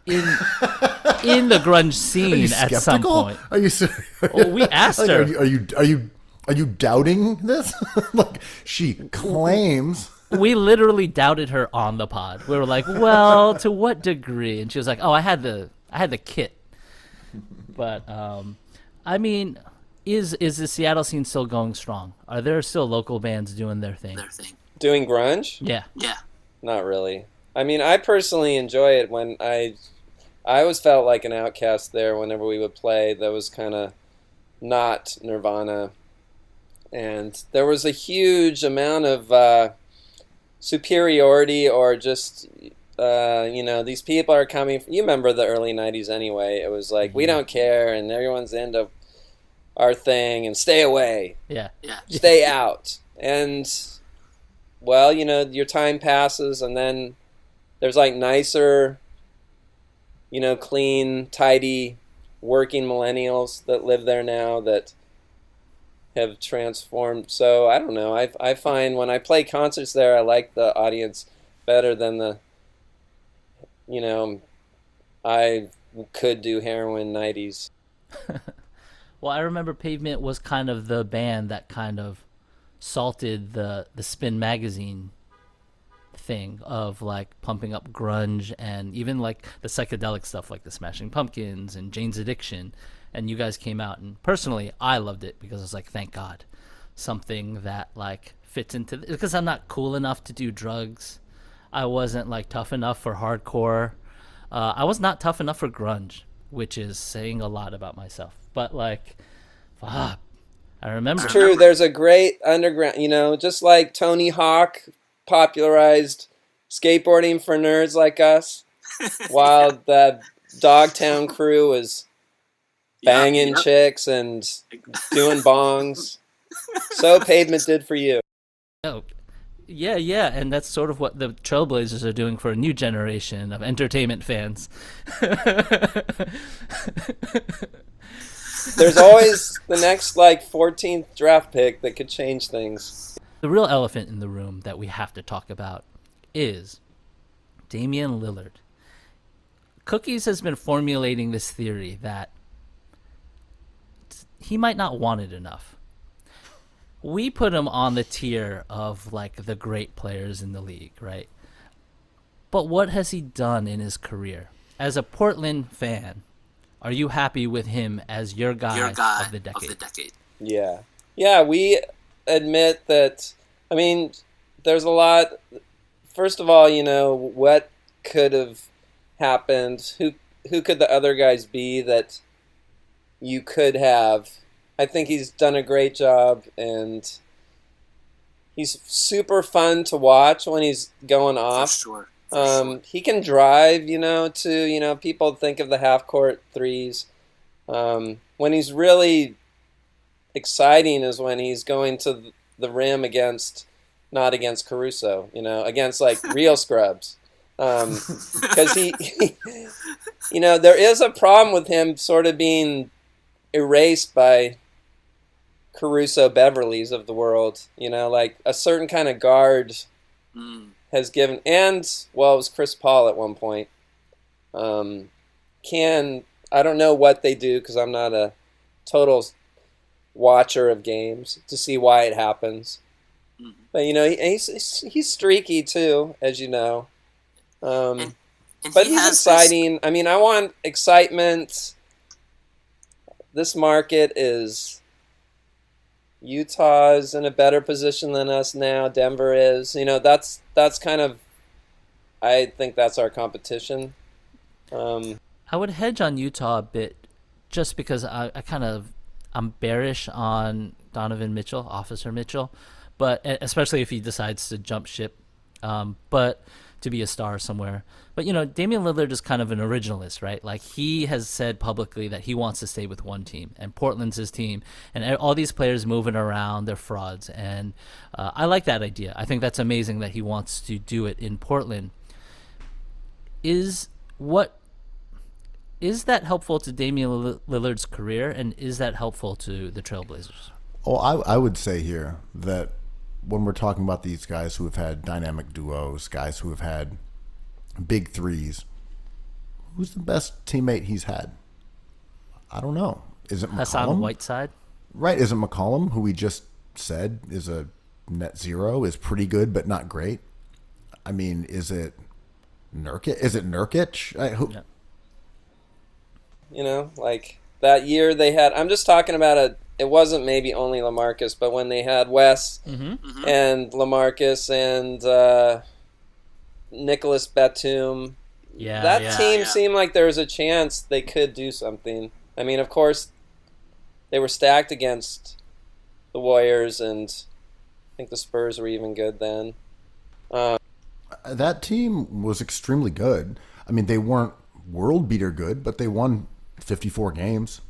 in the grunge scene at some point. Are you serious? Well, we asked her. Are you doubting this? Like, she claims. We literally doubted her on the pod. We were like, well, to what degree? And she was like, oh, I had the kit. But I mean, is the Seattle scene still going strong? Are there still local bands doing their thing? Doing grunge? Yeah. Yeah. Not really. I mean, I personally enjoy it when I always felt like an outcast there whenever we would play. That was kind of not Nirvana. And there was a huge amount of superiority, or just, these people are coming. You remember the early 90s anyway. It was like, we don't care, and everyone's into our thing, and stay away. Yeah. Yeah. Stay out. And, well, your time passes, and then there's like nicer, clean, tidy, working millennials that live there now that have transformed. So I don't know. I find when I play concerts there, I like the audience better than I could do heroin 90s. Well, I remember Pavement was kind of the band that kind of salted the Spin magazine thing of like pumping up grunge and even like the psychedelic stuff like the Smashing Pumpkins and Jane's Addiction. And you guys came out, and personally, I loved it because I was like, thank God, something that like fits into because I'm not cool enough to do drugs. I wasn't like tough enough for hardcore. I was not tough enough for grunge, which is saying a lot about myself. But like, I remember. It's true. There's a great underground, just like Tony Hawk popularized skateboarding for nerds like us, while the Dogtown crew was banging chicks and doing bongs. So Pavement did for you. Oh, yeah, and that's sort of what the Trailblazers are doing for a new generation of entertainment fans. There's always the next 14th draft pick that could change things. The real elephant in the room that we have to talk about is Damian Lillard. Cookies has been formulating this theory that he might not want it enough. We put him on the tier of the great players in the league, right? But what has he done in his career? As a Portland fan, are you happy with him as your guy of the decade? Yeah. Yeah, we admit that, there's a lot. First of all, what could have happened? Who could the other guys be that you could have? I think he's done a great job, and he's super fun to watch when he's going off. For sure. He can drive, to, people think of the half-court threes. When he's really exciting is when he's going to the rim not against Caruso, against real scrubs. Because there is a problem with him sort of being erased by Caruso Beverleys of the world. Like a certain kind of guard has given, and it was Chris Paul at one point. I don't know what they do because I'm not a total watcher of games to see why it happens. But he's streaky too, as you know. And But he's exciting. I mean, I want excitement. This market is. Utah's in a better position than us now. Denver is. That's kind of. I think that's our competition. I would hedge on Utah a bit, just because I'm bearish on Donovan Mitchell, Officer Mitchell, but especially if he decides to jump ship, but to be a star somewhere. But Damian Lillard is kind of an originalist, right? Like, he has said publicly that he wants to stay with one team, and Portland's his team, and all these players moving around, they're frauds, and I like that idea. I think that's amazing that he wants to do it in Portland. Is that helpful to Damian Lillard's career, and is that helpful to the Trailblazers? Oh, I would say here that when we're talking about these guys who have had dynamic duos, guys who have had big threes, who's the best teammate he's had? I don't know. Is it McCollum? Hassan Whiteside? Right. Is it McCollum, who we just said is a net zero, is pretty good but not great? I mean, is it Nurkic? Is it Nurkic? Yeah. Like that year they had. I'm just talking about it wasn't maybe only LaMarcus, but when they had Wes and LaMarcus and Nicholas Batum, that team seemed like there was a chance they could do something. I mean, of course, they were stacked against the Warriors, and I think the Spurs were even good then. That team was extremely good. I mean, they weren't world beater good, but they won 54 games.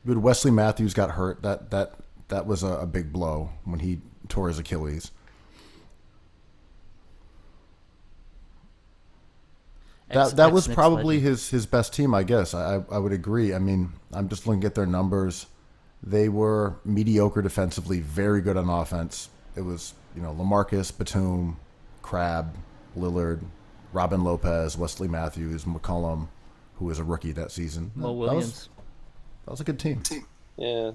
But Wesley Matthews got hurt. That was a big blow when he tore his Achilles. That was probably his best team, I guess. I would agree. I mean, I'm just looking at their numbers. They were mediocre defensively, very good on offense. It was, LaMarcus, Batum, Crabbe, Lillard, Robin Lopez, Wesley Matthews, McCollum, who was a rookie that season. Mo Williams. That was a good team. Yeah.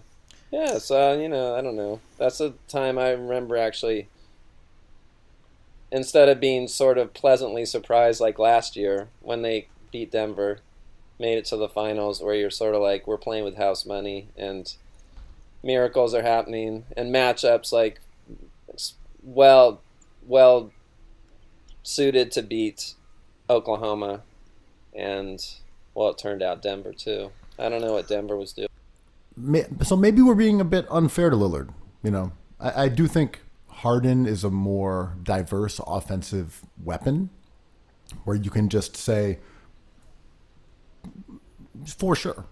Yeah, so, I don't know. That's a time I remember actually, instead of being sort of pleasantly surprised like last year when they beat Denver, made it to the finals, where you're sort of like, we're playing with house money and miracles are happening and matchups like well suited to beat Oklahoma, and it turned out Denver too. I don't know what Denver was doing. So maybe we're being a bit unfair to Lillard. I do think Harden is a more diverse offensive weapon, where you can just say, for sure.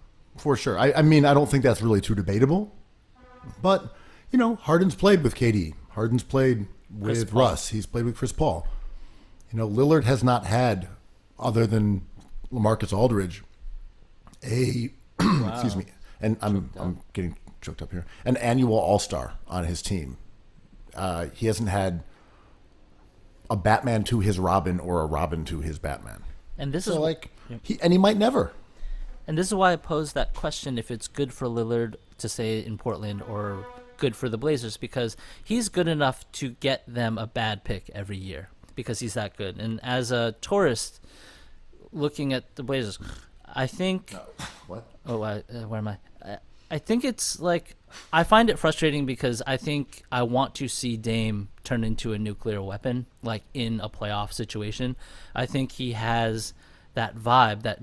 I mean, I don't think that's really too debatable, but Harden's played with KD. Harden's played with Russ. He's played with Chris Paul. Lillard has not had, other than LaMarcus Aldridge, excuse me, and I'm getting choked up here, an annual All-Star on his team. He hasn't had a Batman to his Robin or a Robin to his Batman. And this is like he might never. And this is why I posed that question: if it's good for Lillard to stay in Portland or good for the Blazers, because he's good enough to get them a bad pick every year because he's that good. And as a tourist looking at the Blazers, I think what? Oh, where am I? I think it's like, I find it frustrating because I think I want to see Dame turn into a nuclear weapon, like in a playoff situation. I think he has that vibe that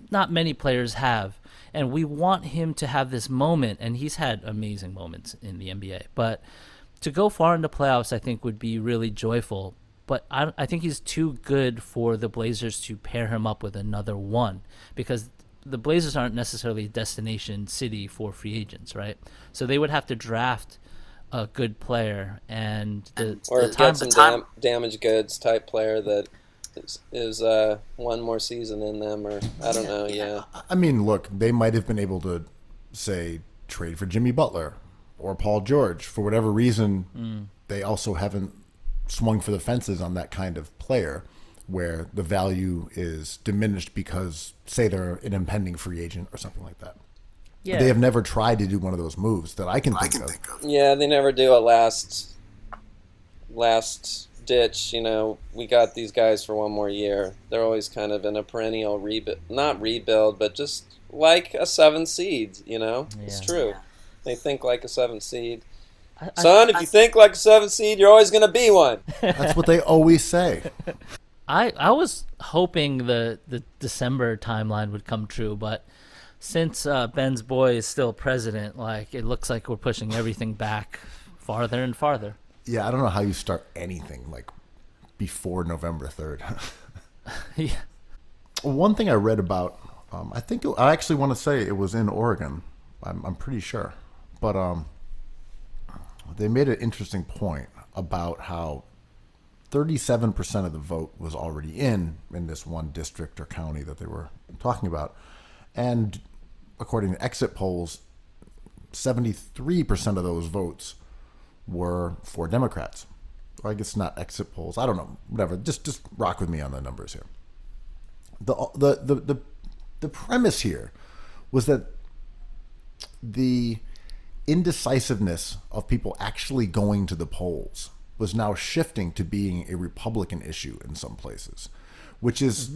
not many players have, and we want him to have this moment, and he's had amazing moments in the NBA. But to go far into playoffs, I think, would be really joyful. But I think he's too good for the Blazers to pair him up with another one, because the Blazers aren't necessarily a destination city for free agents, right? So they would have to draft a good player, and get some damaged goods type player that is one more season in them, or I don't know. Yeah. I mean, look, they might have been able to, say, trade for Jimmy Butler or Paul George. For whatever reason, they also haven't swung for the fences on that kind of player where the value is diminished because, say, they're an impending free agent or something like that. Yeah. They have never tried to do one of those moves that I can think of. Yeah, they never do a last ditch. We got these guys for one more year. They're always kind of in a perennial not rebuild, but just like a 7th seed. It's true. They think like a 7th seed. Son, if you think like a 7th seed, you're always going to be one. That's what they always say. I was hoping the December timeline would come true, but since Ben's boy is still president, it looks like we're pushing everything back farther and farther. Yeah, I don't know how you start anything before November 3rd. Yeah. One thing I read about, I actually want to say it was in Oregon. I'm pretty sure, but they made an interesting point about how 37% of the vote was already in this one district or county that they were talking about, and according to exit polls, 73% of those votes were for Democrats. Or I guess not exit polls. I don't know. Whatever. Just rock with me on the numbers here. The premise here was that the indecisiveness of people actually going to the polls was now shifting to being a Republican issue in some places, which is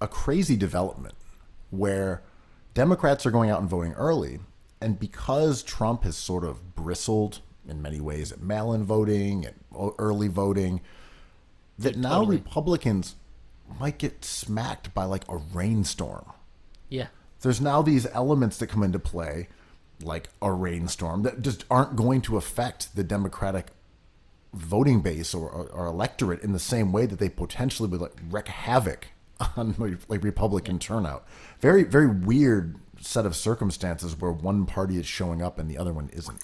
a crazy development where Democrats are going out and voting early. And because Trump has sort of bristled in many ways at mail-in voting and early voting, that now Republicans might get smacked by a rainstorm. Yeah. There's now these elements that come into play, like a rainstorm, that just aren't going to affect the Democratic voting base or electorate in the same way that they potentially would wreak havoc on Republican turnout. Very, very weird set of circumstances where one party is showing up and the other one isn't.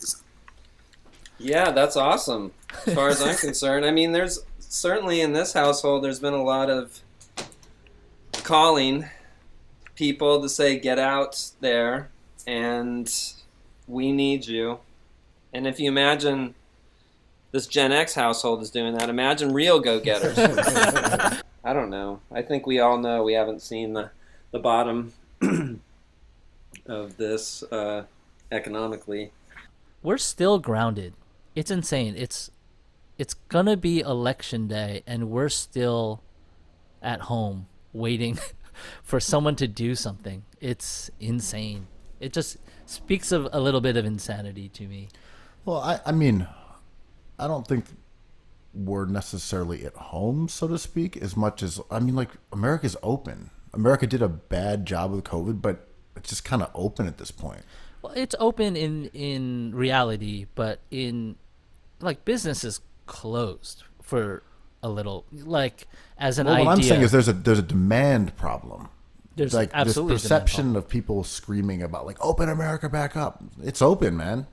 Yeah, that's awesome. As far as I'm concerned, I mean, there's certainly in this household, there's been a lot of calling people to say, get out there and we need you. And if you imagine this Gen X household is doing that, imagine real go-getters. I don't know. I think we all know we haven't seen the bottom of this economically. We're still grounded. It's insane. It's gonna be election day, and we're still at home waiting for someone to do something. It's insane. It just speaks of a little bit of insanity to me. Well, I mean, I don't think we're necessarily at home, so to speak, as much as, America's open. America did a bad job with COVID, but it's just kind of open at this point. Well, it's open in reality, but in business is closed for a little, as an idea. What I'm saying is there's a demand problem. There's this absolutely perception of people screaming about open America back up. It's open, man.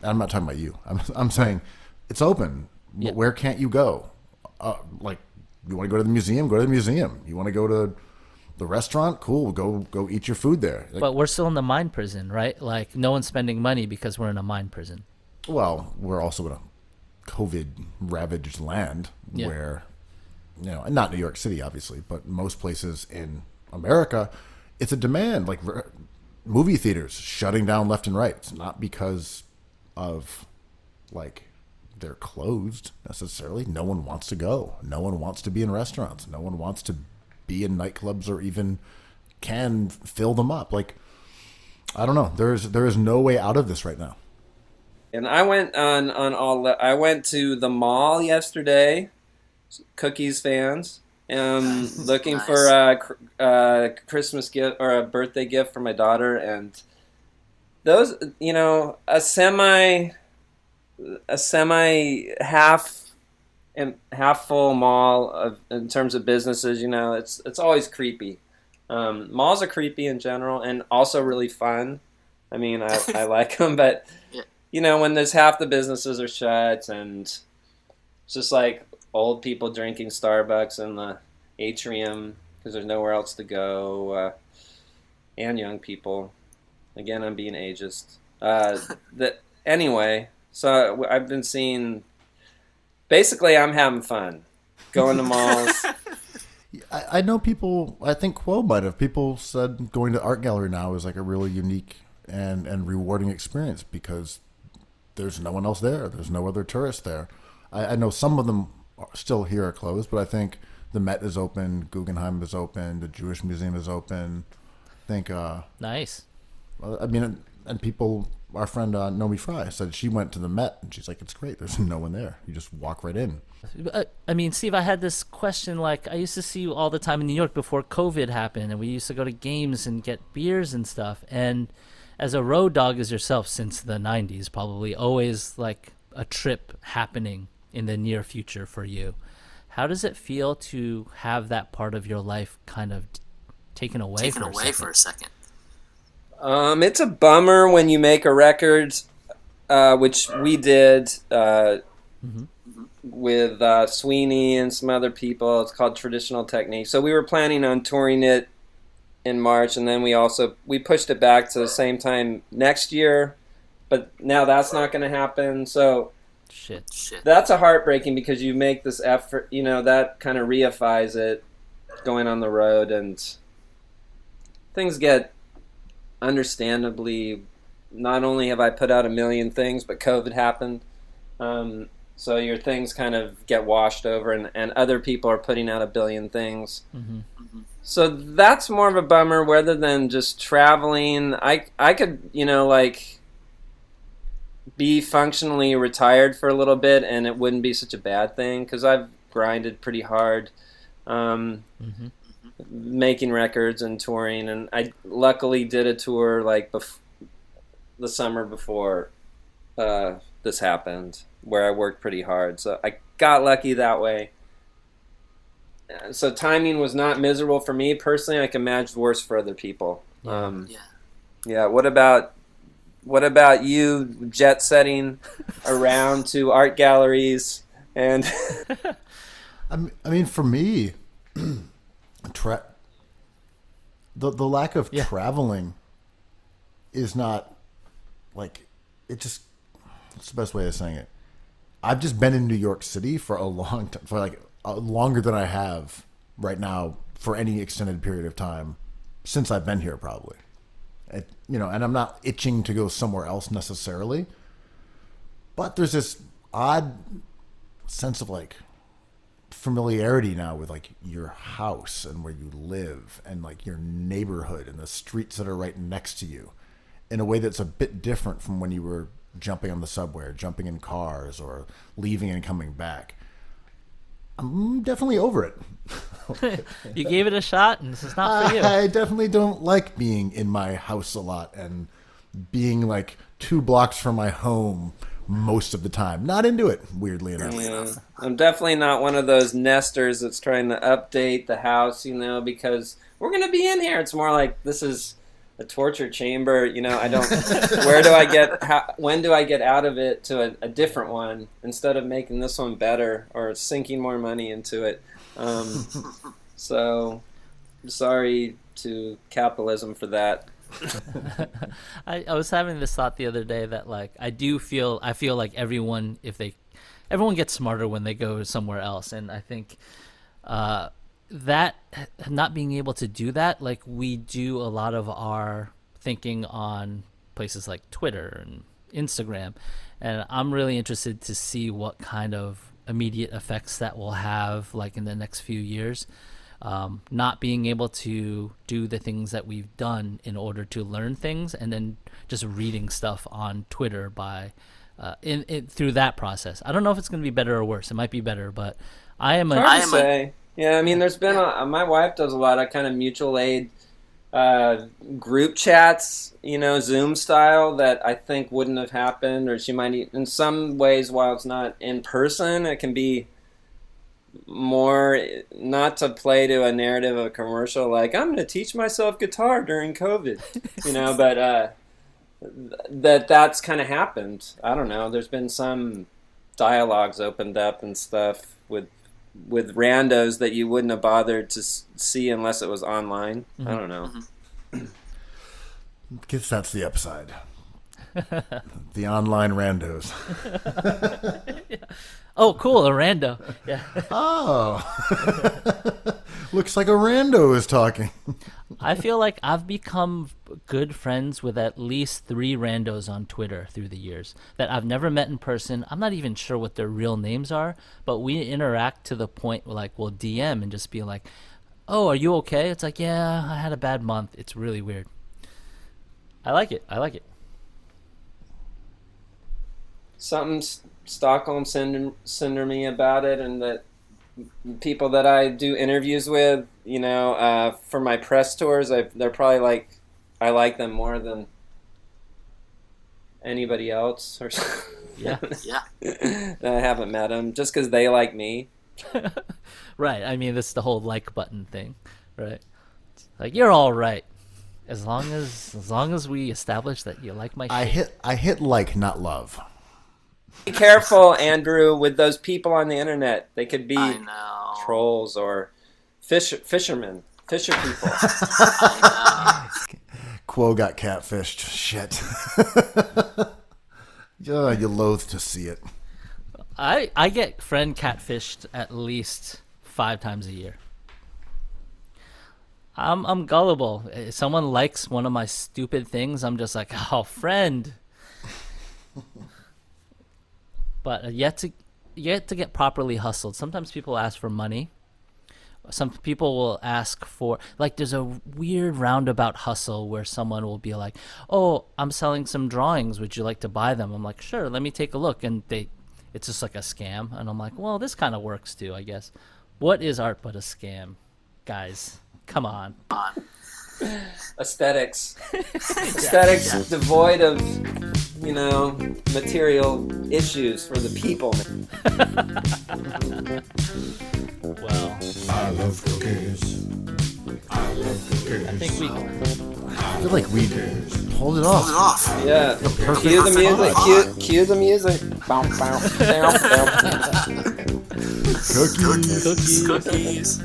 I'm not talking about you. I'm saying it's open. Yeah. Where can't you go? You want to go to the museum? Go to the museum. You want to go to the restaurant? Cool. Go eat your food there. But we're still in the mind prison, right? No one's spending money because we're in a mind prison. Well, we're also in a COVID-ravaged land where, and not New York City, obviously, but most places in America, it's a demand. Movie theaters shutting down left and right. It's not because of, they're closed necessarily. No one wants to go. No one wants to be in restaurants. No one wants to be in nightclubs or even can fill them up. I don't know. There is no way out of this right now. And I went I went to the mall yesterday, Cookies fans, looking for a Christmas gift or a birthday gift for my daughter, and those, a semi half full mall in terms of businesses, it's always creepy. Malls are creepy in general and also really fun. I mean, I like them, but when there's half the businesses are shut and it's just old people drinking Starbucks atrium because there's nowhere else to go, and young people. Again, I'm being ageist. Anyway, so I've been seeing. Basically, I'm having fun, going to malls. I know people, I think Quo might have, people said going to art gallery now is like a really unique and rewarding experience because there's no one else there. There's no other tourists there. I know some of them are still here are closed, but I think the Met is open, Guggenheim is open, the Jewish Museum is open. I think, Nice. I mean, and people, our friend Nomi Fry said she went to the Met and she's like, it's great. There's no one there. You just walk right in. I mean, Steve, I had this question. Like, I used to see you all the time in New York before COVID happened, and we used to go to games and get beers and stuff. And as a road dog as yourself since the 90s, probably always like a trip happening in the near future for you. How does it feel to have that part of your life kind of taken away for a second? It's a bummer when you make a record, which we did with Sweeney and some other people. It's called Traditional Technique. So we were planning on touring it in March, and then we pushed it back to the same time next year. But now that's not going to happen. So Shit. that's a heartbreaking because you make this effort. That kind of reifies it, going on the road, and things get. Understandably, not only have I put out a million things, but COVID happened. So your things kind of get washed over, and other people are putting out a billion things. So that's more of a bummer rather than just traveling. I could, be functionally retired for a little bit, and it wouldn't be such a bad thing because I've grinded pretty hard. Making records and touring, and I luckily did a tour like the summer before this happened where I worked pretty hard, so I got lucky that way. So timing was not miserable for me personally. I can imagine worse for other people. Yeah. What about you jet setting around to art galleries and I mean for me the lack of traveling is not like it's the best way of saying it. I've just been in New York City for a long time, for like longer than I have right now for any extended period of time since I've been here probably. And I'm not itching to go somewhere else necessarily, but there's this odd sense of like familiarity now with like your house and where you live and like your neighborhood and the streets that are right next to you in a way that's a bit different from when you were jumping on the subway or jumping in cars or leaving and coming back. I'm definitely over it. You gave it a shot and this is not for you. I definitely don't like being in my house a lot and being like 2 blocks from my home most of the time. Not into it, weirdly enough. Yeah. I'm definitely not one of those nesters that's trying to update the house, because we're going to be in here. It's more like this is a torture chamber. I don't, when do I get out of it to a different one instead of making this one better or sinking more money into it? So sorry to capitalism for that. I was having this thought the other day that like I feel like everyone gets smarter when they go somewhere else, and I think that not being able to do that, like we do a lot of our thinking on places like Twitter and Instagram, and I'm really interested to see what kind of immediate effects that will have like in the next few years. Not being able to do the things that we've done in order to learn things, and then just reading stuff on Twitter through that process. I don't know if it's going to be better or worse. It might be better, but hard to say. Yeah, I mean, there's been my wife does a lot of kind of mutual aid group chats, Zoom style, that I think wouldn't have happened, or she might, in some ways, while it's not in person, it can be more not to play to a narrative of a commercial like I'm going to teach myself guitar during COVID, but that's kind of happened. I don't know. There's been some dialogues opened up and stuff with with randos that you wouldn't have bothered to see unless it was online. I don't know. Guess that's the upside. The online randos. Oh, cool, a rando. Yeah. Oh. Looks like a rando is talking. I feel like I've become good friends with at least 3 randos on Twitter through the years that I've never met in person. I'm not even sure what their real names are, but we interact to the point where, like, we'll DM and just be like, oh, are you okay? It's like, yeah, I had a bad month. It's really weird. I like it. Something Stockholm syndrome about it, and that people that I do interviews with, for my press tours, they're probably like, I like them more than anybody else, or Yeah. that I haven't met them just because they like me. Right. I mean, this is the whole like button thing, right? It's like, you're all right. As long as we establish that you like my shit. I hit like, not love. Be careful, Andrew, with those people on the internet. They could be I know. trolls or fisher people. I Quo got catfished. Shit. Yeah, you loathe to see it. I get friend catfished at least 5 times a year. I'm gullible. If someone likes one of my stupid things, I'm just like, oh, friend. But yet to get properly hustled. Sometimes people ask for money. Some people will ask for, like, there's a weird roundabout hustle where someone will be like, oh, I'm selling some drawings. Would you like to buy them? I'm like, sure, let me take a look. And it's just like a scam. And I'm like, well, this kind of works too, I guess. What is art but a scam? Guys, come on. Aesthetics devoid of material issues for the people. Well, I love cookies. I love cookies. I think we I feel like we pulled it off. Yeah. perfect Cue the music. spot. Cue the music. Bow, bow, bow, bow. Cookies. cookies. Cookies.